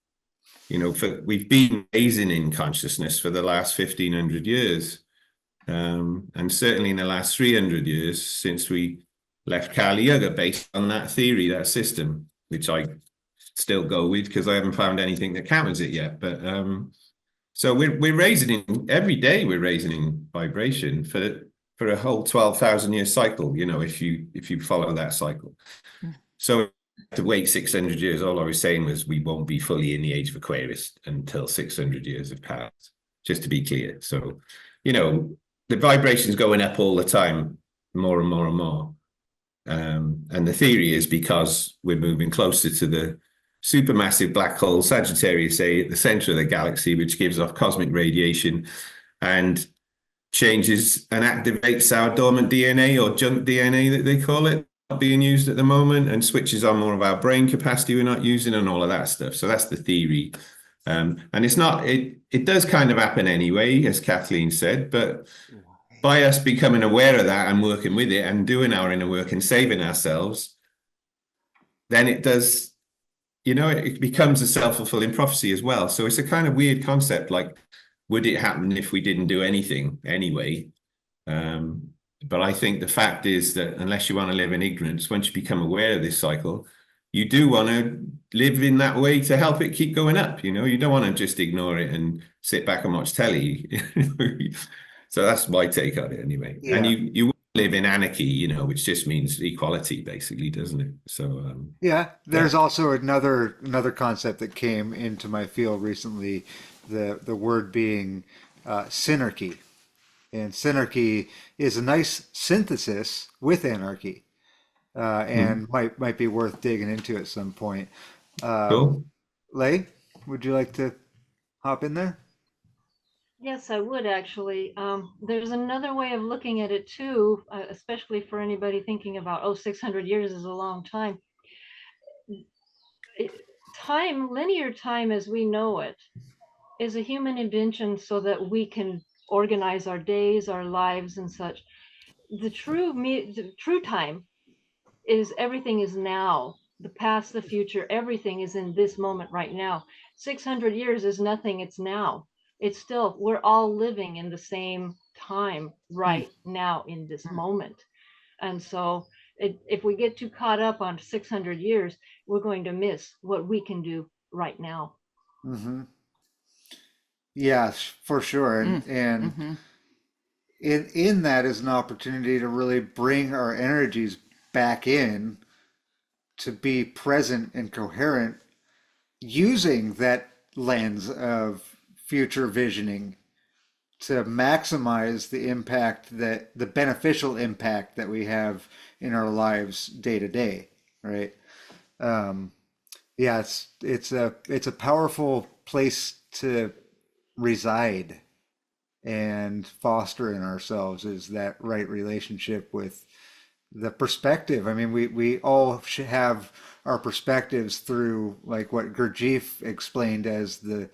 Speaker 6: we've been raising in consciousness for the last 1500 years, and certainly in the last 300 years since we left Kali Yuga, based on that theory, that system, which I still go with because I haven't found anything that counters it yet. But so we're raising in every day. We're raising in vibration for a whole 12,000 year cycle. If you follow that cycle, so to wait 600 years. All I was saying was we won't be fully in the age of Aquarius until 600 years have passed. Just to be clear, so the vibration's going up all the time, more and more and more. And the theory is because we're moving closer to the supermassive black hole Sagittarius A at the center of the galaxy, which gives off cosmic radiation and changes and activates our dormant DNA, or junk DNA that they call it, not being used at the moment, and switches on more of our brain capacity we're not using, and all of that stuff. So that's the theory. And it does kind of happen anyway, as Kathleen said, but by us becoming aware of that and working with it and doing our inner work and saving ourselves, then it does, it becomes a self-fulfilling prophecy as well. So it's a kind of weird concept, like, would it happen if we didn't do anything anyway? But I think the fact is that unless you want to live in ignorance, once you become aware of this cycle, you do want to live in that way to help it keep going up. You don't want to just ignore it and sit back and watch telly. So that's my take on it anyway.
Speaker 4: Yeah.
Speaker 6: And you live in anarchy, which just means equality, basically, doesn't it? So
Speaker 4: Yeah, there's also another concept that came into my field recently, the word being synarchy. And synarchy is a nice synthesis with anarchy, and might be worth digging into at some point.
Speaker 6: cool.
Speaker 4: Lei, would you like to hop in there?
Speaker 7: Yes, I would actually. There's another way of looking at it too, especially for anybody thinking about, 600 years is a long time. Linear time as we know it, is a human invention so that we can organize our days, our lives, and such. The true time is everything is now. The past, the future, everything is in this moment right now. 600 years is nothing. It's now. It's still, we're all living in the same time right now in this moment. And so if we get too caught up on 600 years, we're going to miss what we can do right now.
Speaker 4: Mm-hmm. Yes, for sure. And in that is an opportunity to really bring our energies back in to be present and coherent, using that lens of future visioning to maximize the beneficial impact that we have in our lives day to day, right? Yeah, it's a powerful place to reside and foster in ourselves, is that right relationship with the perspective. I mean, we all should have our perspectives through, like what Gurdjieff explained as the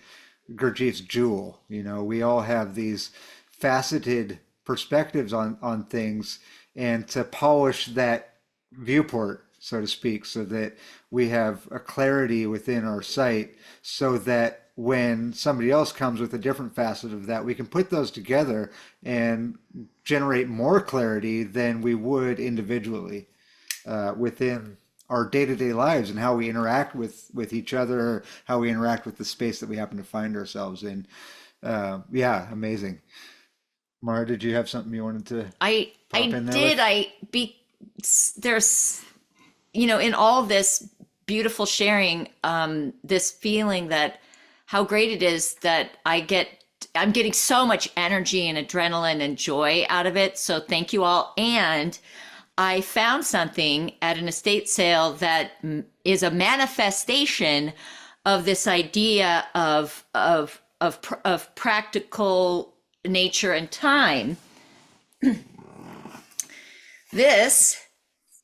Speaker 4: Gurdjieff's jewel. We all have these faceted perspectives on things, and to polish that viewport so to speak, so that we have a clarity within our sight, so that when somebody else comes with a different facet of that, we can put those together and generate more clarity than we would individually within our day-to-day lives and how we interact with each other, how we interact with the space that we happen to find ourselves in. Yeah, amazing. Mara, did you have something you wanted to
Speaker 8: I
Speaker 4: pop in there
Speaker 8: did.
Speaker 4: with?
Speaker 8: There's, in all this beautiful sharing, this feeling that how great it is that I'm getting so much energy and adrenaline and joy out of it. So thank you all. And I found something at an estate sale that is a manifestation of this idea of practical nature and time. This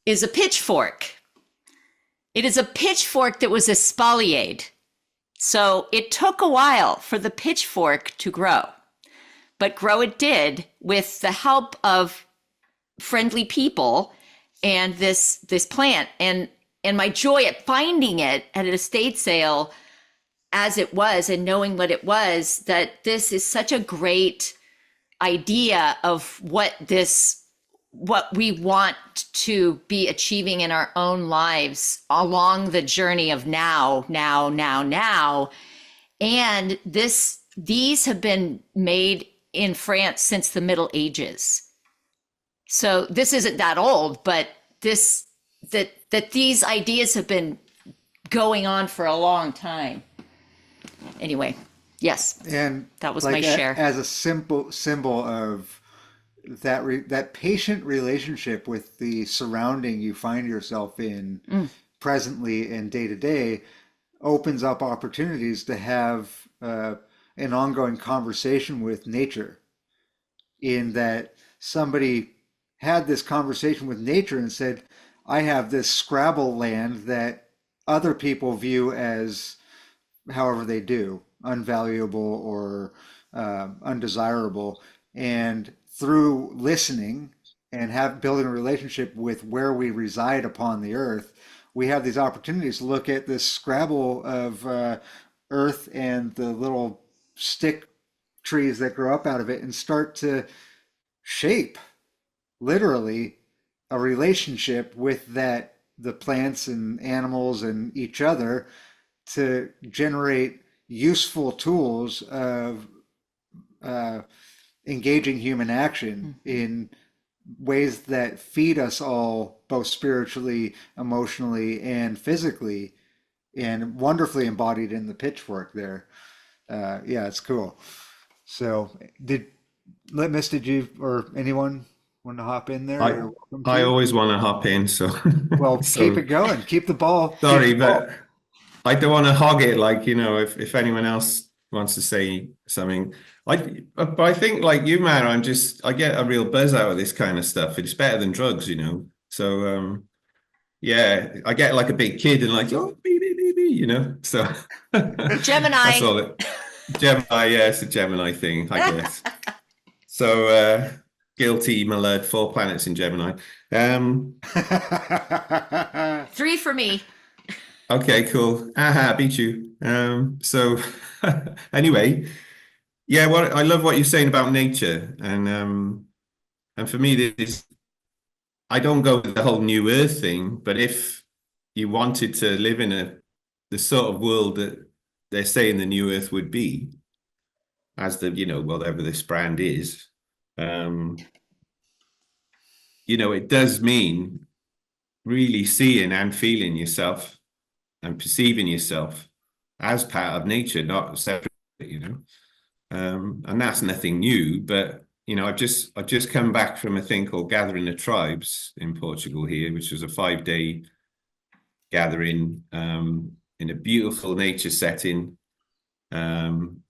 Speaker 8: is a pitchfork. It is a pitchfork that was espaliered. So it took a while for the pitchfork to grow, but grow it did with the help of friendly people and this plant. And my joy at finding it at an estate sale as it was and knowing what it was, that this is such a great idea of what we want to be achieving in our own lives along the journey of now. And these have been made in France since the Middle Ages. So this isn't that old, but that these ideas have been going on for a long time. Anyway, yes,
Speaker 4: And
Speaker 8: that was
Speaker 4: like
Speaker 8: my share.
Speaker 4: as a simple symbol of that patient relationship with the surrounding you find yourself in presently and day to day, opens up opportunities to have an ongoing conversation with nature, in that somebody had this conversation with nature and said, I have this Scrabble land that other people view as, however they do, unvaluable or undesirable. And through listening and building a relationship with where we reside upon the earth, we have these opportunities to look at this Scrabble of earth and the little stick trees that grow up out of it, and start to shape, literally, a relationship with the plants and animals and each other, to generate useful tools of engaging human action in ways that feed us all, both spiritually, emotionally, and physically, and wonderfully embodied in the pitchfork there. Yeah, it's cool. So Litmus, did you or anyone want to hop in there?
Speaker 6: I always want to hop in, so
Speaker 4: well,
Speaker 6: so
Speaker 4: keep it going. Keep the ball.
Speaker 6: sorry, but I don't want to hog it. Like, if anyone else wants to say something, but I think like you, man, I get a real buzz out of this kind of stuff. It's better than drugs, So yeah, I get like a big kid and like, oh, me, So
Speaker 8: Gemini.
Speaker 6: that's all it. Gemini, yeah, it's a Gemini thing, I guess. So guilty, my lord. 4 planets in Gemini.
Speaker 8: 3 for me.
Speaker 6: Okay, cool. Aha, beat you. So anyway, yeah, I love what you're saying about nature, and for me, I don't go with the whole New Earth thing, but if you wanted to live in the sort of world that they're saying the New Earth would be, as whatever this brand is, it does mean really seeing and feeling yourself and perceiving yourself as part of nature, not separate, and that's nothing new. But I've just come back from a thing called Gathering the Tribes in Portugal here, which was a 5-day gathering in a beautiful nature setting, and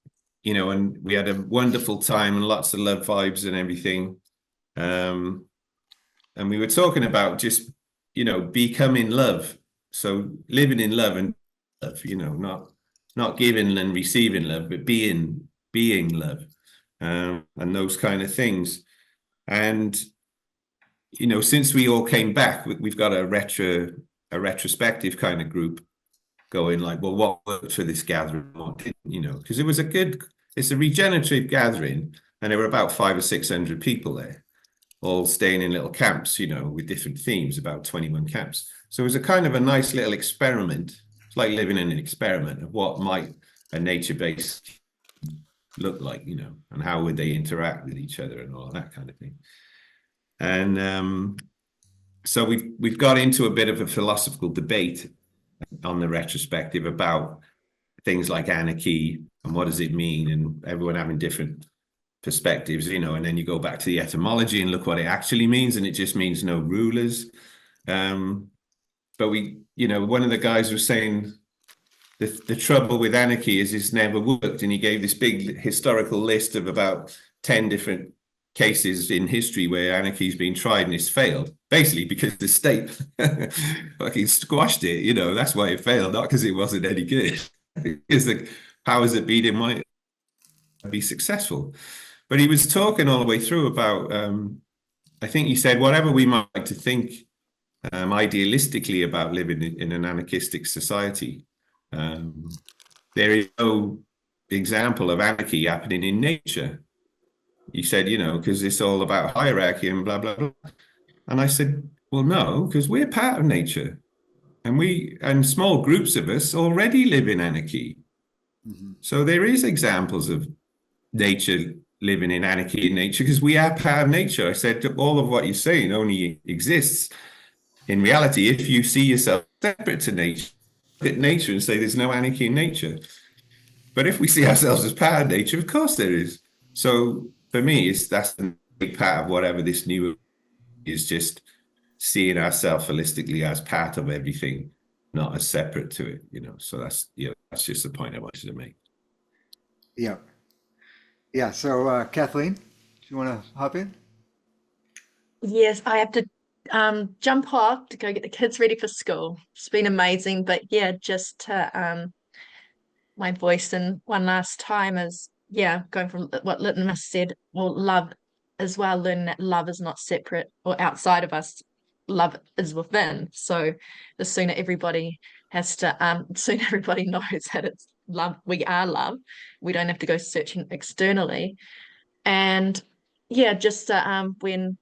Speaker 6: we had a wonderful time and lots of love vibes and everything, and we were talking about just becoming love. So living in love and love, not giving and receiving love, but being love, and those kind of things. And since we all came back, we've got a retro a retrospective kind of group going like, well, what worked for this gathering, what didn't, you know, because it's a regenerative gathering, and there were about 500 or 600 people there, all staying in little camps, you know, with different themes, about 21 camps. So it was a kind of a nice little experiment. It's like living in an experiment of what might a nature-based look like, you know, and how would they interact with each other and all that kind of thing. And so we've got into a bit of a philosophical debate on the retrospective about things like anarchy and what does it mean, and everyone having different perspectives, you know, and then you go back to the etymology and look what it actually means, and it just means no rulers. But we, you know, one of the guys was saying the trouble with anarchy is it's never worked, and he gave this big historical list of about 10 different cases in history where anarchy's been tried and it's failed, basically because the state fucking squashed it, you know. That's why it failed, not because it wasn't any good. Because the powers that be might be successful. But he was talking all the way through about, I think he said, whatever we might like to think idealistically about living in an anarchistic society, there is no example of anarchy happening in nature. He said, you know, because it's all about hierarchy and blah, blah, blah. And I said, well, no, because we're part of nature. And small groups of us already live in anarchy. Mm-hmm. So there is examples of nature living in anarchy in nature, because we are part of nature. I said, all of what you're saying only exists in reality if you see yourself separate to nature. Look at nature and say there's no anarchy in nature. But if we see ourselves as part of nature, of course there is. So for me, that's a big part of whatever this new is, just seeing ourselves holistically as part of everything, not as separate to it, you know. So that's just the point I wanted to make.
Speaker 4: Yeah. Yeah. So Kathleen, do you want to hop in?
Speaker 5: Yes, I have to jump off to go get the kids ready for school. It's been amazing, but yeah, just to my voice in one last time is, yeah, going from what Litmus said, well, love as well, learning that love is not separate or outside of us, love is within. So the sooner everybody knows that it's love, we are love, we don't have to go searching externally. And yeah, just when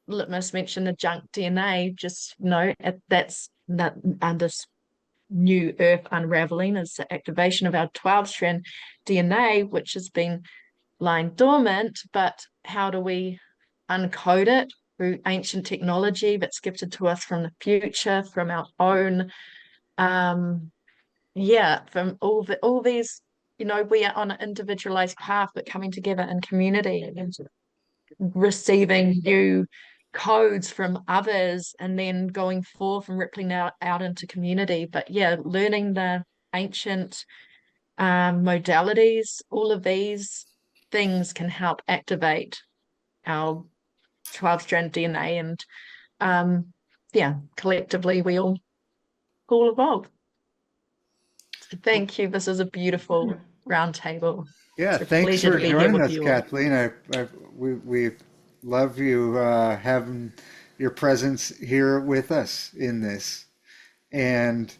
Speaker 5: Litmus mentioned the junk DNA, just know that's that under new earth unraveling is the activation of our 12-strand DNA, which has been lying dormant. But how do we uncode it? Through ancient technology that's gifted to us from the future, from our own from all these, you know, we are on an individualized path, but coming together in community and receiving new codes from others and then going forth and rippling out into community. But yeah, learning the ancient modalities, all of these things can help activate our 12-strand DNA, and collectively we all evolve. So thank you. This is a beautiful roundtable.
Speaker 4: Yeah,
Speaker 5: It's a
Speaker 4: thanks
Speaker 5: pleasure
Speaker 4: for
Speaker 5: to be here
Speaker 4: joining
Speaker 5: with
Speaker 4: us,
Speaker 5: you all.
Speaker 4: Kathleen. We love you having your presence here with us in this. And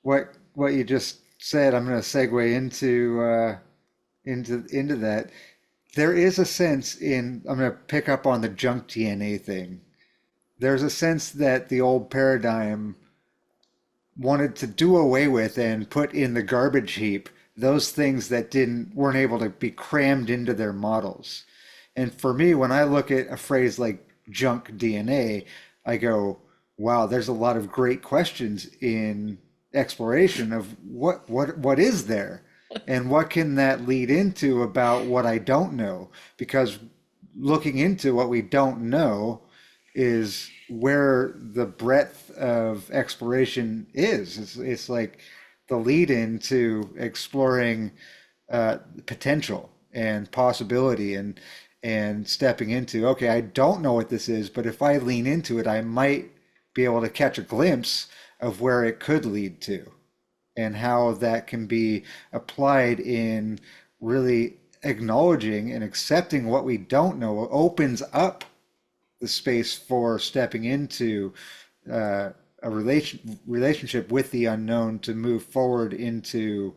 Speaker 4: what you just said, I'm going to segue into that. There is a sense I'm going to pick up on the junk DNA thing. There's a sense that the old paradigm wanted to do away with and put in the garbage heap those things that weren't able to be crammed into their models. And for me, when I look at a phrase like junk DNA, I go, wow, there's a lot of great questions in exploration of what is there and what can that lead into about what I don't know, because looking into what we don't know is where the breadth of exploration is. It's like the lead into exploring potential and possibility and stepping into, okay, I don't know what this is, but if I lean into it, I might be able to catch a glimpse of where it could lead to and how that can be applied in really acknowledging and accepting what we don't know opens up the space for stepping into a relationship with the unknown to move forward into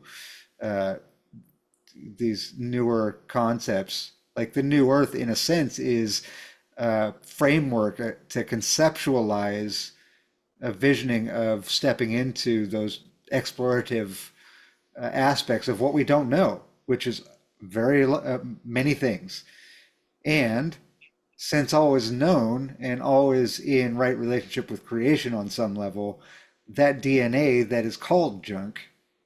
Speaker 4: uh, these newer concepts. Like the new earth, in a sense, is a framework to conceptualize a visioning of stepping into those explorative aspects of what we don't know, which is very many things. And since all is known and all is in right relationship with creation on some level, that DNA that is called junk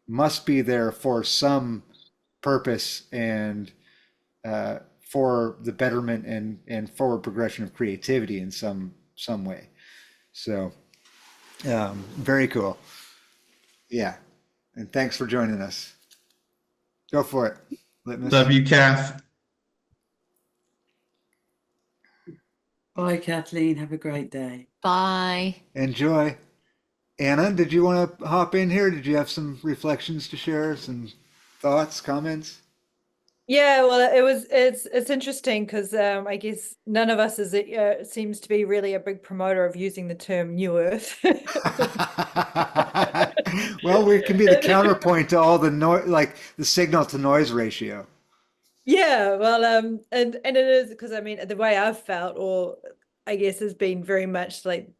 Speaker 4: must be there for some purpose and for the betterment and forward progression of creativity in some way. So very cool. Yeah. And thanks for joining us. Go for it. Litmus.
Speaker 6: Love you, Kath.
Speaker 1: Bye, Kathleen. Have a great day.
Speaker 8: Bye.
Speaker 4: Enjoy. Anna, did you want to hop in here? Did you have some reflections to share, some thoughts, comments?
Speaker 2: Yeah, well, it's interesting because I guess none of us seems to be really a big promoter of using the term New Earth.
Speaker 4: Well, we can be the counterpoint to all the noise, like the signal to noise ratio.
Speaker 2: Yeah, well, and it is because I mean the way I've felt, or I guess, has been very much like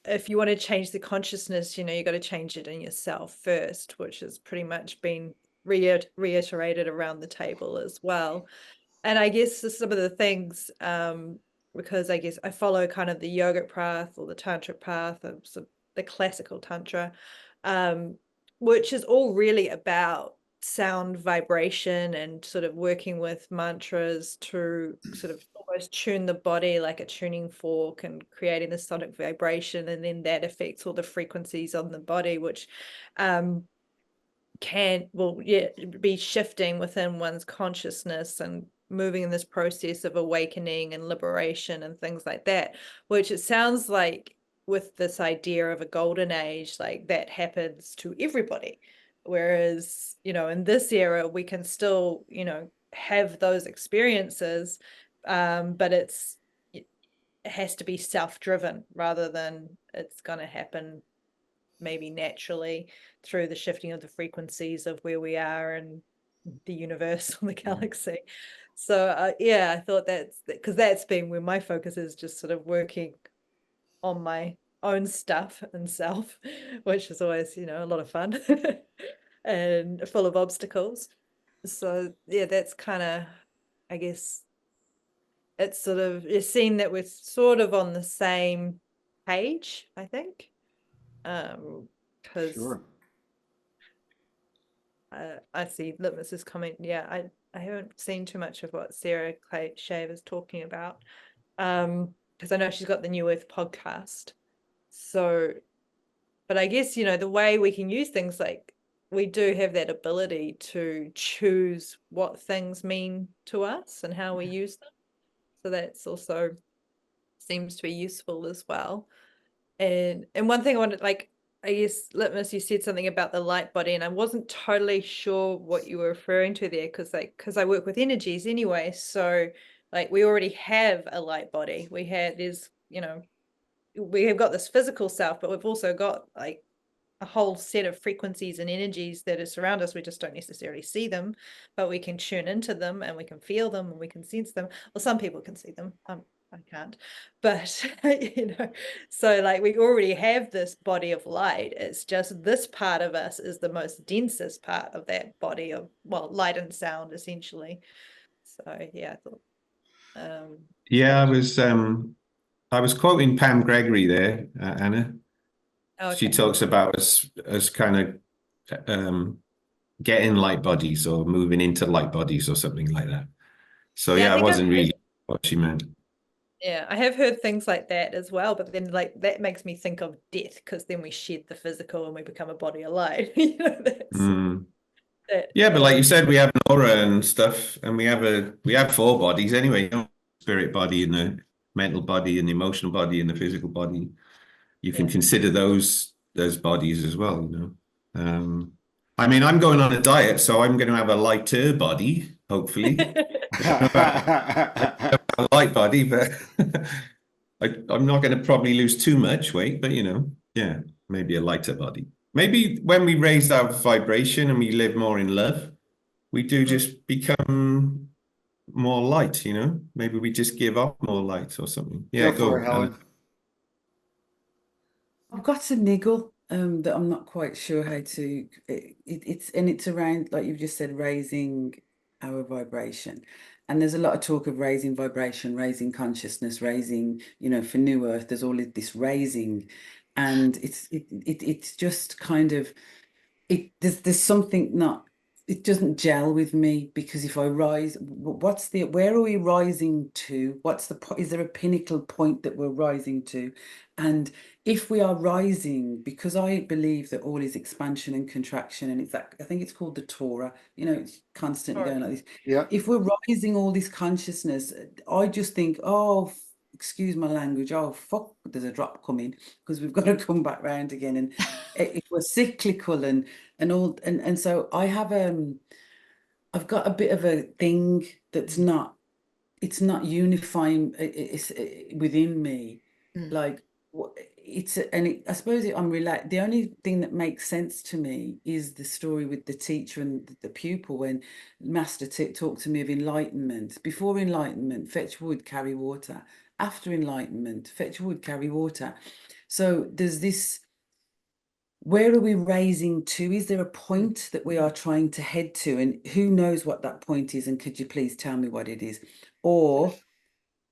Speaker 2: if you want to change the consciousness, you got to change it in yourself first, which has pretty much been reiterated around the table as well. And I guess some of the things, because I guess I follow kind of the yogic path or the tantric path of the classical tantra, which is all really about sound vibration and sort of working with mantras to sort of almost tune the body like a tuning fork and creating the sonic vibration, and then that affects all the frequencies on the body, which be shifting within one's consciousness and moving in this process of awakening and liberation and things like that, which it sounds like with this idea of a golden age, like that happens to everybody. Whereas, in this era, we can still, have those experiences, but it has to be self-driven rather than it's going to happen maybe naturally through the shifting of the frequencies of where we are in the universe or the galaxy. So yeah, I thought that's been where my focus is, just sort of working on my own stuff and self, which is always, a lot of fun and full of obstacles. So yeah, that's kind of, I guess, it's sort of, it seemed that we're sort of on the same page, I think. Because
Speaker 4: Sure.
Speaker 2: I see Litmus's comment. Yeah, I haven't seen too much of what Sarah Shave is talking about, because I know she's got the New Earth podcast. So, but I guess, the way we can use things, like we do have that ability to choose what things mean to us and how we use them. So that's also seems to be useful as well. And one thing I wanted, like, I guess, Litmus, you said something about the light body, and I wasn't totally sure what you were referring to there, because I work with energies anyway. So like we already have a light body. We have got this physical self, but we've also got like a whole set of frequencies and energies that are surround us. We just don't necessarily see them, but we can tune into them and we can feel them and we can sense them. Well, some people can see them. I can't, but so like we already have this body of light. It's just this part of us is the most densest part of that body of, well, light and sound essentially. So yeah, I thought
Speaker 6: Yeah, I was quoting Pam Gregory there, Anna.
Speaker 2: okay.
Speaker 6: She talks about us kind of getting light bodies or moving into light bodies or something like that. So
Speaker 2: Yeah, I
Speaker 6: yeah, I
Speaker 2: think
Speaker 6: wasn't really what she meant.
Speaker 2: Yeah, I have heard things like that as well, but then like that makes me think of death, because then we shed the physical and we become a body of light.
Speaker 6: Yeah, but like you said, we have an aura and stuff, and we have four bodies anyway, spirit body and the mental body and the emotional body and the physical body. You can consider those bodies as well, I mean, I'm going on a diet, so I'm going to have a lighter body, hopefully. A light body, but I'm not going to probably lose too much weight, but Yeah, maybe a lighter body. Maybe when we raise our vibration and we live more in love, we do just become more light, you know? Maybe we just give off more light or something. Yeah,
Speaker 4: Go for
Speaker 6: go.
Speaker 4: it, Helen.
Speaker 1: I've got a niggle that I'm not quite sure how to. It's around, like you've just said, raising our vibration, and there's a lot of talk of raising vibration, raising consciousness, raising. For New Earth, there's all of this raising, and it's just kind of there's something not, it doesn't gel with me, because if I rise, where are we rising to? Is there a pinnacle point that we're rising to? And if we are rising, because I believe that all is expansion and contraction, and it's that, I think it's called the Torah, it's constantly going like this.
Speaker 4: Yeah.
Speaker 1: If we're rising all this consciousness, I just think, oh, excuse my language, oh fuck, there's a drop coming, because we've got to come back round again. And if we're cyclical and all, and so I've got a bit of a thing that's not, it's not unifying, it's within me, like I suppose I'm relaxed. The only thing that makes sense to me is the story with the teacher and the pupil, when Master talked to me of enlightenment. Before enlightenment, fetch wood, carry water. After enlightenment, fetch wood, carry water. So there's this, where are we raising to? Is there a point that we are trying to head to? And who knows what that point is? And could you please tell me what it is? Or,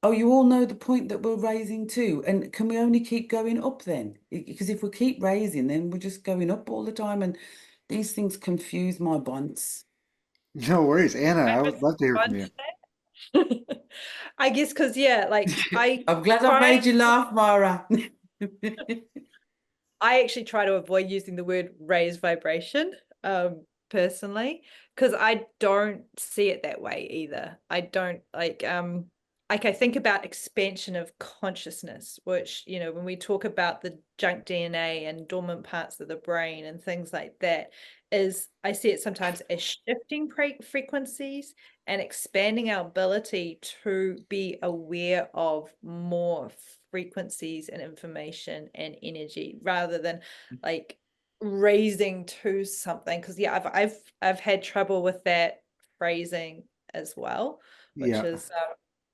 Speaker 1: oh, you all know the point that we're raising to. And can we only keep going up then? Because if we keep raising, then we're just going up all the time. And these things confuse my bunts.
Speaker 4: No worries. Anna, I would love to hear from you.
Speaker 2: I guess because, yeah, like
Speaker 1: I'm glad I made you laugh, Mara.
Speaker 2: I actually try to avoid using the word raise vibration, personally, because I don't see it that way either. I don't like I think about expansion of consciousness, which, when we talk about the junk DNA and dormant parts of the brain and things like that, is I see it sometimes as shifting frequencies and expanding our ability to be aware of more frequencies and information and energy, rather than like raising to something. Because yeah, I've had trouble with that phrasing as well, which
Speaker 4: Yeah.
Speaker 2: is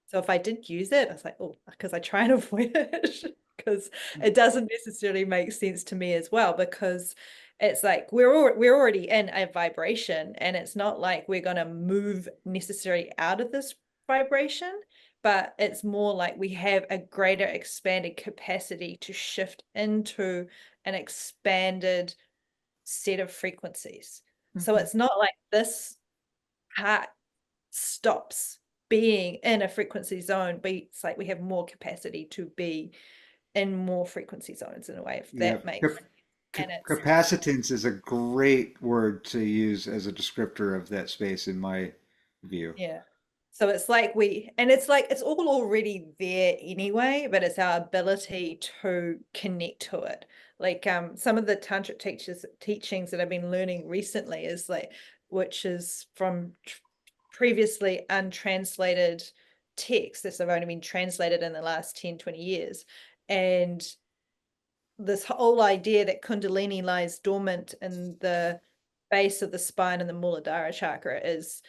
Speaker 2: so if I did use it, I was like, oh, because I try and avoid it, because it doesn't necessarily make sense to me as well, because it's like we're already in a vibration, and it's not like we're going to move necessarily out of this vibration, but it's more like we have a greater expanded capacity to shift into an expanded set of frequencies. So it's not like this part stops being in a frequency zone, but it's like we have more capacity to be in more frequency zones, in a way, if
Speaker 4: Yeah.
Speaker 2: that makes sense. And it's
Speaker 4: Capacitance is a great word to use as a descriptor of that space, in my view.
Speaker 2: yeah. So it's like it's all already there anyway, but it's our ability to connect to it. Like some of the tantric teachings that I've been learning recently is like, which is from previously untranslated texts that have only been translated in the last 10, 20 years. And this whole idea that Kundalini lies dormant in the base of the spine and the Muladhara chakra is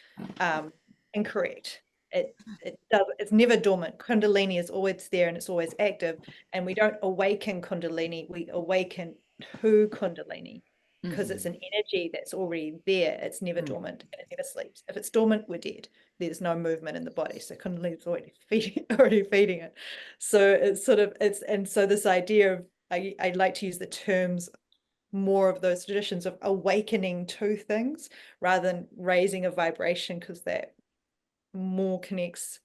Speaker 2: incorrect. It's never dormant. Kundalini is always there and it's always active. And we don't awaken Kundalini, we awaken to Kundalini, because it's an energy that's already there. It's never dormant and it never sleeps. If it's dormant, we're dead. There's no movement in the body. So Kundalini is already feeding it. So it's and so this idea of, I like to use the terms more of those traditions of awakening to things rather than raising a vibration, because that more connects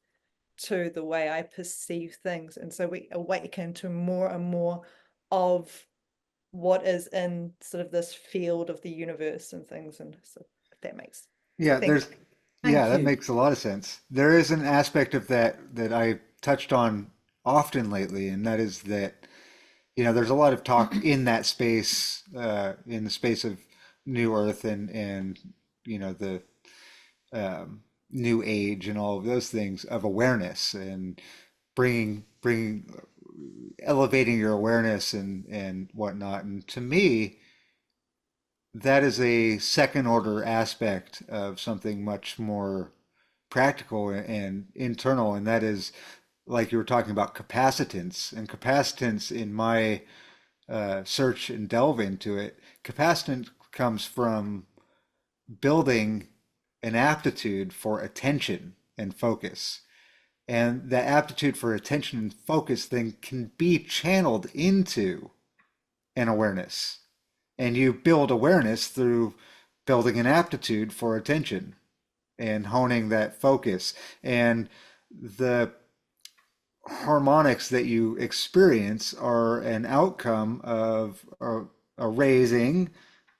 Speaker 2: to the way I perceive things. And so we awaken to more and more of what is in sort of this field of the universe and things. And so if that makes
Speaker 4: Yeah,
Speaker 2: sense.
Speaker 4: that makes a lot of sense. There is an aspect of that I touched on often lately, and that is that, there's a lot of talk in that space, in the space of New Earth and the New Age and all of those things, of awareness and bringing elevating your awareness and whatnot. And to me, that is a second order aspect of something much more practical and internal, and that is, like you were talking about, capacitance. And capacitance, in my search and delve into it, capacitance comes from building an aptitude for attention and focus. And that aptitude for attention and focus then can be channeled into an awareness. And you build awareness through building an aptitude for attention and honing that focus. And the harmonics that you experience are an outcome of a raising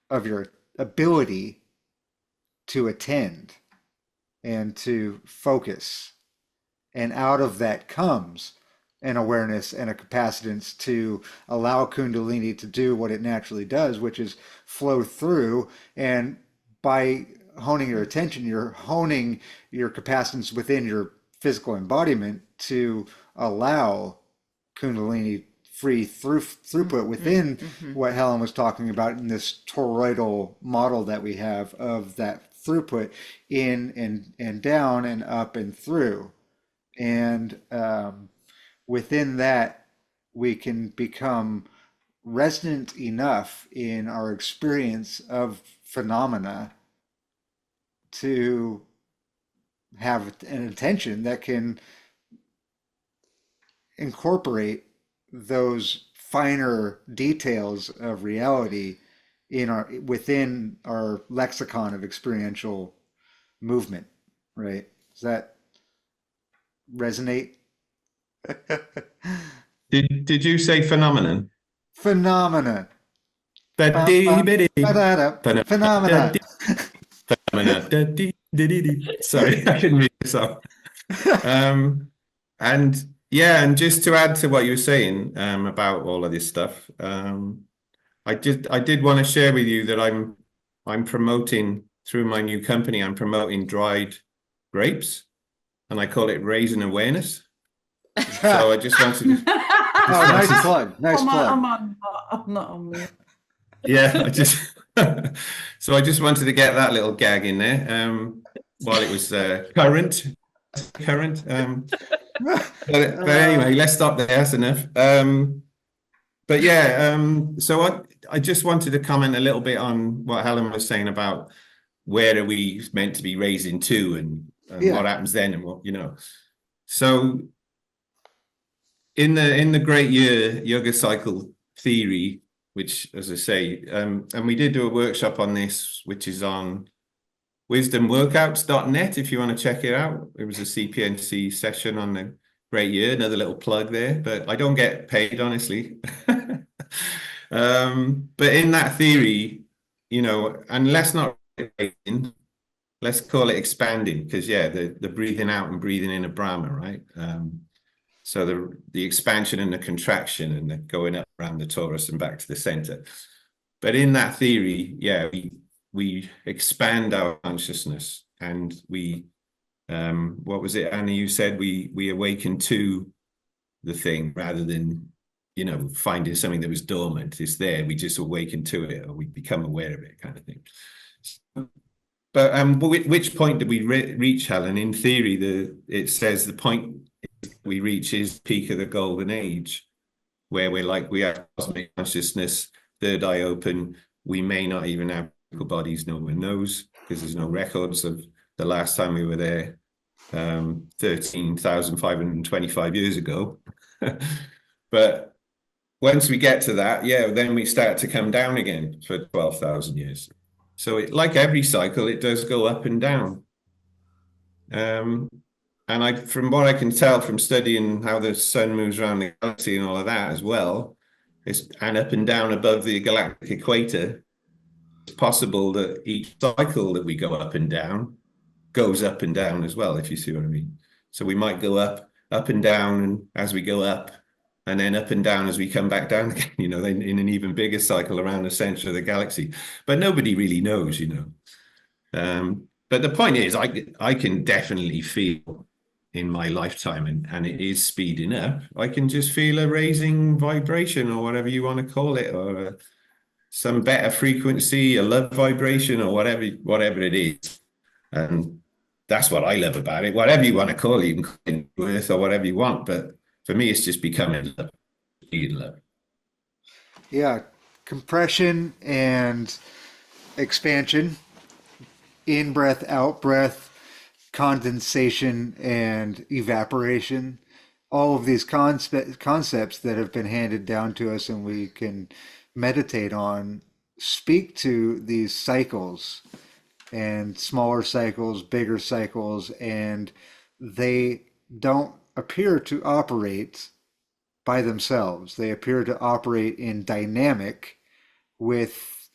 Speaker 4: of your ability to attend and to focus. And out of that comes an awareness and a capacitance to allow Kundalini to do what it naturally does, which is flow through. And by honing your attention, you're honing your capacitance within your physical embodiment to allow Kundalini free throughput within what Helen was talking about in this toroidal model that we have of that throughput in and down and up and through. And within that, we can become resonant enough in our experience of phenomena to have an attention that can incorporate those finer details of reality within our lexicon of experiential movement, right? Does that resonate?
Speaker 6: Did you say phenomenon?
Speaker 4: Phenomena.
Speaker 6: Phenomena.
Speaker 4: Phenomena.
Speaker 6: Sorry, I didn't read the song. And yeah, and just to add to what you were saying about all of this stuff, I did want to share with you that I'm promoting through my new company. I'm promoting dried grapes, and I call it Raisin Awareness. So I just wanted to.
Speaker 4: Oh, nice plug. Nice plug.
Speaker 1: I'm not on there.
Speaker 6: Yeah, so I just wanted to get that little gag in there while it was current. But anyway, let's stop there. That's enough. But yeah, so I just wanted to comment a little bit on what Helen was saying about where are we meant to be raising to and what happens then and what, So in the great year yoga cycle theory, which, as I say, and we did do a workshop on this, which is on wisdomworkouts.net if you want to check it out. It was a CPNC session on the great year, another little plug there, but I don't get paid, honestly. But in that theory, and let's not, let's call it expanding, because the breathing out and breathing in of Brahma, right? So the expansion and the contraction and the going up around the torus and back to the center. But in that theory, we expand our consciousness, and we what was it, Anna, you said we awaken to the thing rather than finding something that was dormant. It's there, we just awaken to it, or we become aware of it, kind of thing. But which point did we reach, Helen? In theory, it says the point we reach is peak of the golden age, where we have cosmic consciousness, third eye open. We may not even have physical bodies, no one knows, because there's no records of the last time we were there, 13,525 years ago. But once we get to that, then we start to come down again for 12,000 years. So like every cycle, it does go up and down. And from what I can tell from studying how the sun moves around the galaxy and all of that as well, and up and down above the galactic equator, it's possible that each cycle that we go up and down goes up and down as well, if you see what I mean. So we might go up and down as we go up, and then up and down as we come back down again, in an even bigger cycle around the center of the galaxy. But nobody really knows, But the point is, I can definitely feel in my lifetime, and it is speeding up. I can just feel a raising vibration, or whatever you want to call it, or some better frequency, a love vibration, or whatever it is. And that's what I love about it. Whatever you want to call it, you can call it worth or whatever you want. But for me, it's just becoming love, being love.
Speaker 4: Yeah, compression and expansion, in breath, out breath, condensation and evaporation. All of these concepts that have been handed down to us and we can meditate on speak to these cycles, and smaller cycles, bigger cycles, and they don't appear to operate by themselves. They appear to operate in dynamic with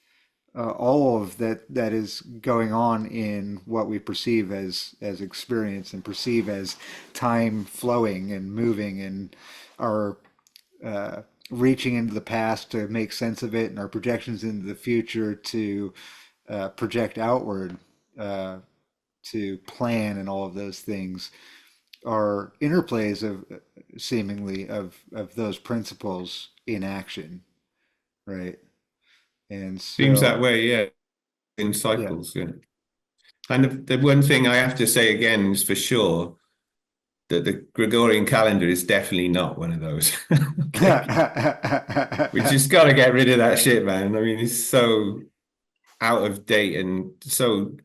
Speaker 4: all of that is going on in what we perceive as experience and perceive as time flowing and moving, and our reaching into the past to make sense of it, and our projections into the future to project outward, to plan, and all of those things are interplays of seemingly of those principles in action, right? And
Speaker 6: Seems
Speaker 4: so,
Speaker 6: that way, yeah, in
Speaker 4: yeah.
Speaker 6: cycles. Yeah. And the one thing I have to say again is for sure that the Gregorian calendar is definitely not one of those. We just got to get rid of that shit, man. I mean, it's so out of date and so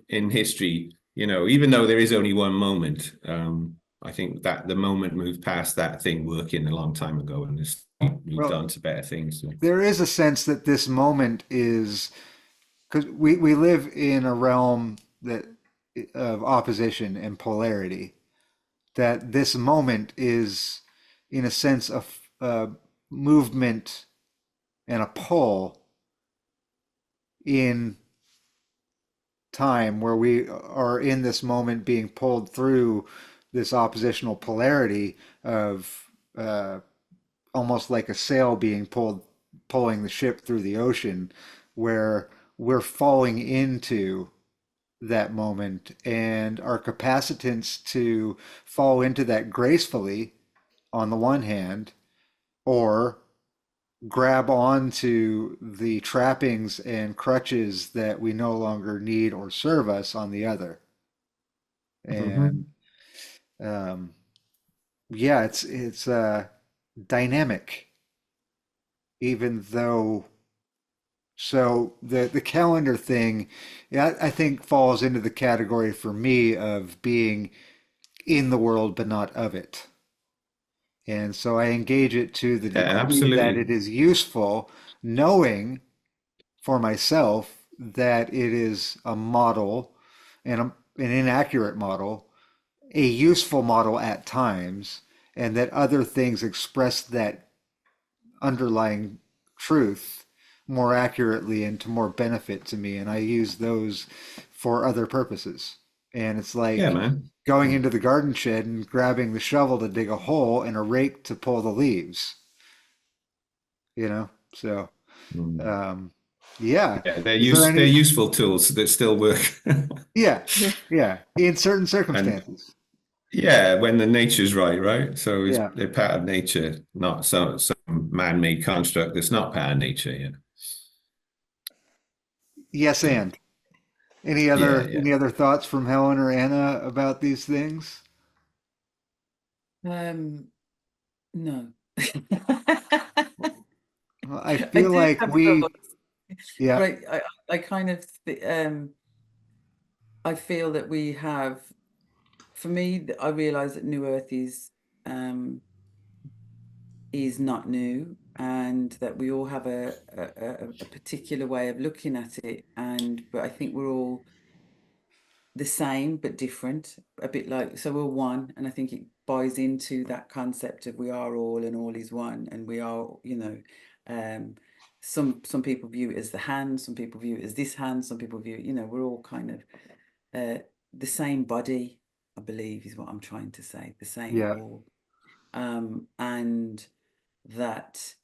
Speaker 6: in history, even though there is only one moment. I think that the moment moved past that thing working a long time ago, and it's moved
Speaker 4: Well,
Speaker 6: on to better things. So.
Speaker 4: there is a sense that this moment is, because we live in a realm that of opposition and polarity, that this moment is in a sense a movement and a pull in time, where we are in this moment being pulled through this oppositional polarity of almost like a sail being pulling the ship through the ocean, where we're falling into that moment, and our capacitance to fall into that gracefully on the one hand, or grab onto the trappings and crutches that we no longer need or serve us on the other. And
Speaker 6: Mm-hmm.
Speaker 4: um, yeah, it's dynamic, even though. So the calendar thing, yeah, I think falls into the category for me of being in the world but not of it. And so I engage it to the
Speaker 6: Yeah,
Speaker 4: degree that
Speaker 6: absolutely.
Speaker 4: it is useful, knowing for myself that it is a model, and an inaccurate model, a useful model at times, and that other things express that underlying truth more accurately and to more benefit to me. And I use those for other purposes. And it's
Speaker 6: Yeah,
Speaker 4: like
Speaker 6: man.
Speaker 4: going into the garden shed and grabbing the shovel to dig a hole and a rake to pull the leaves, you know? So,
Speaker 6: Mm.
Speaker 4: um, yeah.
Speaker 6: Yeah,
Speaker 4: Is there
Speaker 6: they're
Speaker 4: any?
Speaker 6: useful tools that still work.
Speaker 4: Yeah.
Speaker 5: Yeah.
Speaker 4: Yeah. In certain
Speaker 6: And
Speaker 4: circumstances.
Speaker 6: yeah, when the nature's right? So
Speaker 4: Yeah.
Speaker 6: they're part of nature, not some man-made construct that's not part of nature. Yeah.
Speaker 4: Yes.
Speaker 6: Yeah.
Speaker 4: And
Speaker 6: Yeah, yeah.
Speaker 4: any other thoughts from Helen or Anna about these things?
Speaker 1: No.
Speaker 4: Well, I
Speaker 1: I
Speaker 4: feel
Speaker 1: do
Speaker 4: like
Speaker 1: have thoughts,
Speaker 4: yeah,
Speaker 1: but I kind of I feel that we have, for me, I realize that New Earth is not new, and that we all have a particular way of looking at it, but I think we're all the same but different, a bit like, so we're one, and I think it buys into that concept of we are all and all is one, and we are, um some people view it as the hand, some people view it as this hand, some people view it, we're all kind of the same body, I believe, is what I'm trying to say, the same
Speaker 4: yeah,
Speaker 1: all, and that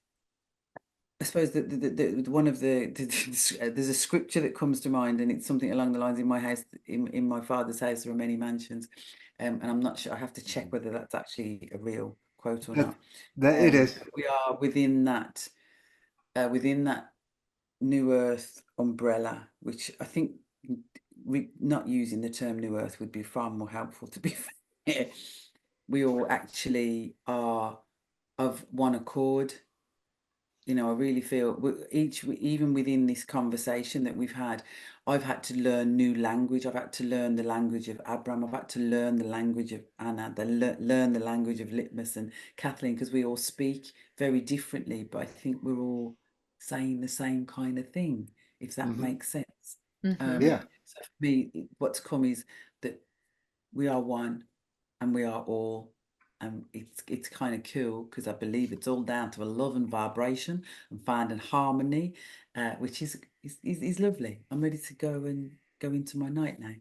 Speaker 1: I suppose that one of there's a scripture that comes to mind, and it's something along the lines, in my house, in my father's house there are many mansions, and I'm not sure. I have to check whether that's actually a real quote or
Speaker 4: That
Speaker 1: not.
Speaker 4: that it is.
Speaker 1: We are within that New Earth umbrella, which I think not using the term New Earth would be far more helpful, to be fair. We all actually are of one accord. You know, I really feel even within this conversation that we've had, I've had to learn new language. I've had to learn the language of Abram. I've had to learn the language of Anna, learn the language of Litmus and Kathleen, because we all speak very differently, but I think we're all saying the same kind of thing, if that makes sense.
Speaker 4: Yeah.
Speaker 1: So for me, what's come is that we are one and we are all. It's kind of cool, because I believe it's all down to a love and vibration and finding harmony, which is lovely. I'm ready to go into my night now.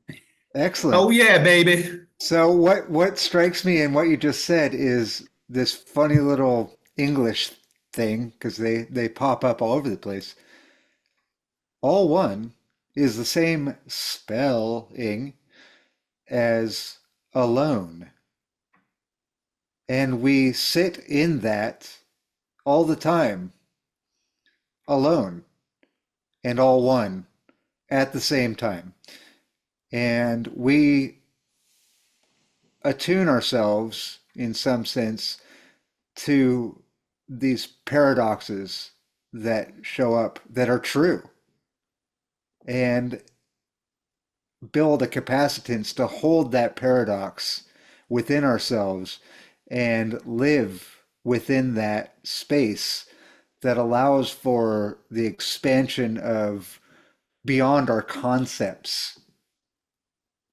Speaker 4: Excellent.
Speaker 6: Oh yeah, baby.
Speaker 4: So what strikes me in what you just said is this funny little English thing, because they pop up all over the place. All one is the same spelling as alone. And we sit in that all the time, alone and all one at the same time. And we attune ourselves, in some sense, to these paradoxes that show up that are true, and build a capacitance to hold that paradox within ourselves and live within that space that allows for the expansion of beyond our concepts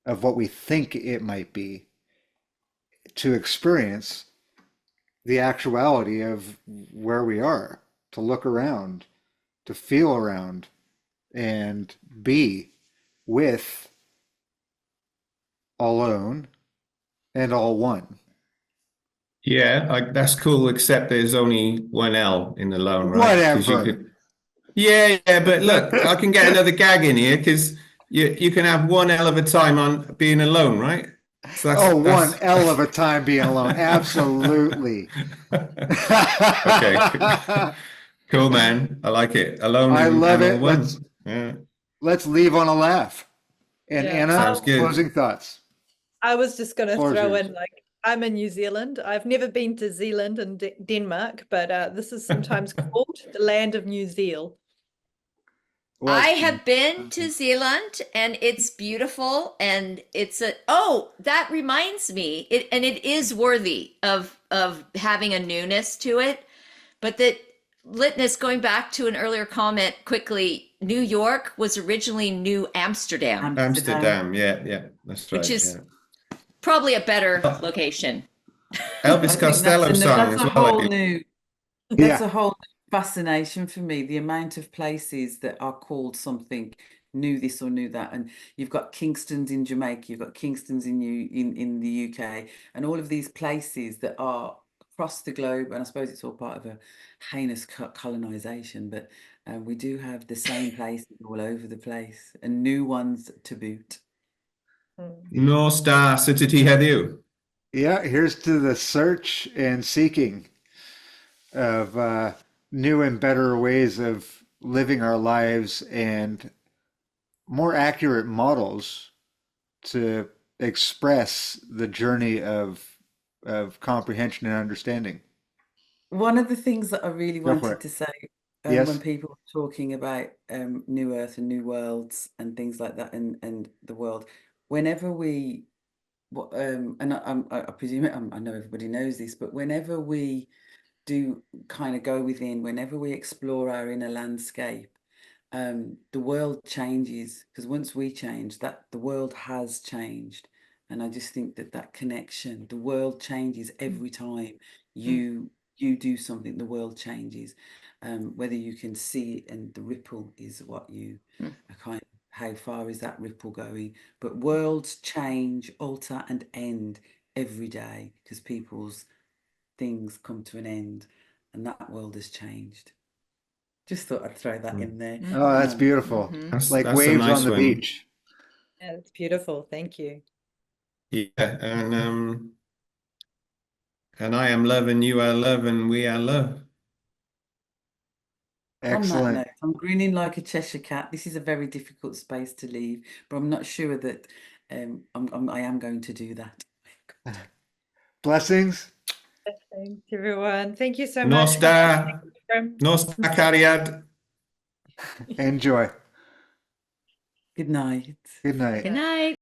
Speaker 4: of what we think it might be, to experience the actuality of where we are, to look around, to feel around, and be with alone and all one.
Speaker 6: Yeah, that's cool, except there's only one L in alone, right? 'Cause you
Speaker 4: Whatever.
Speaker 6: could, yeah, but look, I can get another gag in here, because you can have one L of a time on being alone, right? So
Speaker 4: Oh, one
Speaker 6: that's
Speaker 4: L of a time being alone. Absolutely.
Speaker 6: okay. Cool, man. I like it. Alone
Speaker 4: I love
Speaker 6: and all
Speaker 4: it.
Speaker 6: one. Yeah,
Speaker 4: Let's leave on a laugh. And
Speaker 2: Yeah.
Speaker 4: Anna,
Speaker 6: sounds good.
Speaker 4: closing thoughts.
Speaker 2: I was just going to
Speaker 4: Floor is
Speaker 2: throw
Speaker 4: yours.
Speaker 2: in, like, I'm in New Zealand. I've never been to Zealand and Denmark, but this is sometimes called the land of New Zealand.
Speaker 4: Well,
Speaker 8: I have been to Zealand and it's beautiful, and that reminds me, it is worthy of having a newness to it, but that litness, going back to an earlier comment quickly, New York was originally New Amsterdam,
Speaker 6: Amsterdam. Yeah, that's
Speaker 8: which
Speaker 6: right.
Speaker 8: is
Speaker 6: Yeah.
Speaker 8: probably a better location.
Speaker 6: Elvis
Speaker 1: I think that's
Speaker 6: Costello song
Speaker 1: that's
Speaker 6: as
Speaker 1: a
Speaker 6: well. I
Speaker 1: whole
Speaker 6: think.
Speaker 1: new that's
Speaker 4: yeah.
Speaker 1: a whole new fascination for me. The amount of places that are called something, new this or new that, and you've got Kingstons in Jamaica, you've got Kingstons in the UK, and all of these places that are across the globe. And I suppose it's all part of a heinous colonization, but we do have the same places all over the place, and new ones to boot.
Speaker 6: Nos da City heddiw.
Speaker 4: Yeah, here's to the search and seeking of new and better ways of living our lives, and more accurate models to express the journey of comprehension and understanding.
Speaker 1: One of the things that I really
Speaker 4: Go for
Speaker 1: wanted
Speaker 4: it.
Speaker 1: to say, when
Speaker 4: Yes.
Speaker 1: people were talking about New Earth and New Worlds and things like that, and the world, whenever we, and I presume I know everybody knows this, but whenever we do kind of go within, whenever we explore our inner landscape, the world changes, because once we change, that the world has changed. And I just think that that connection, the world changes every time you do something, the world changes. Whether you can see it, and the ripple is what you are kind of, how far is that ripple going? But worlds change, alter, and end every day, because people's things come to an end, and that world has changed. Just thought I'd throw that in there.
Speaker 4: Oh, that's beautiful. Like
Speaker 6: That's a
Speaker 4: waves
Speaker 6: nice
Speaker 4: on the
Speaker 6: one.
Speaker 4: beach.
Speaker 2: Yeah, it's beautiful. Thank you.
Speaker 6: Yeah, and I am love, and you are love, and we are love.
Speaker 1: On that
Speaker 4: Excellent.
Speaker 1: note, I'm grinning like a Cheshire cat. This is a very difficult space to leave, but I'm not sure that I am going to do that.
Speaker 4: Blessings.
Speaker 2: Thanks, everyone. Thank you so
Speaker 6: Nos
Speaker 2: much.
Speaker 6: da, nos da cariad.
Speaker 4: Enjoy.
Speaker 1: Good night.
Speaker 4: Good night.
Speaker 8: Good night.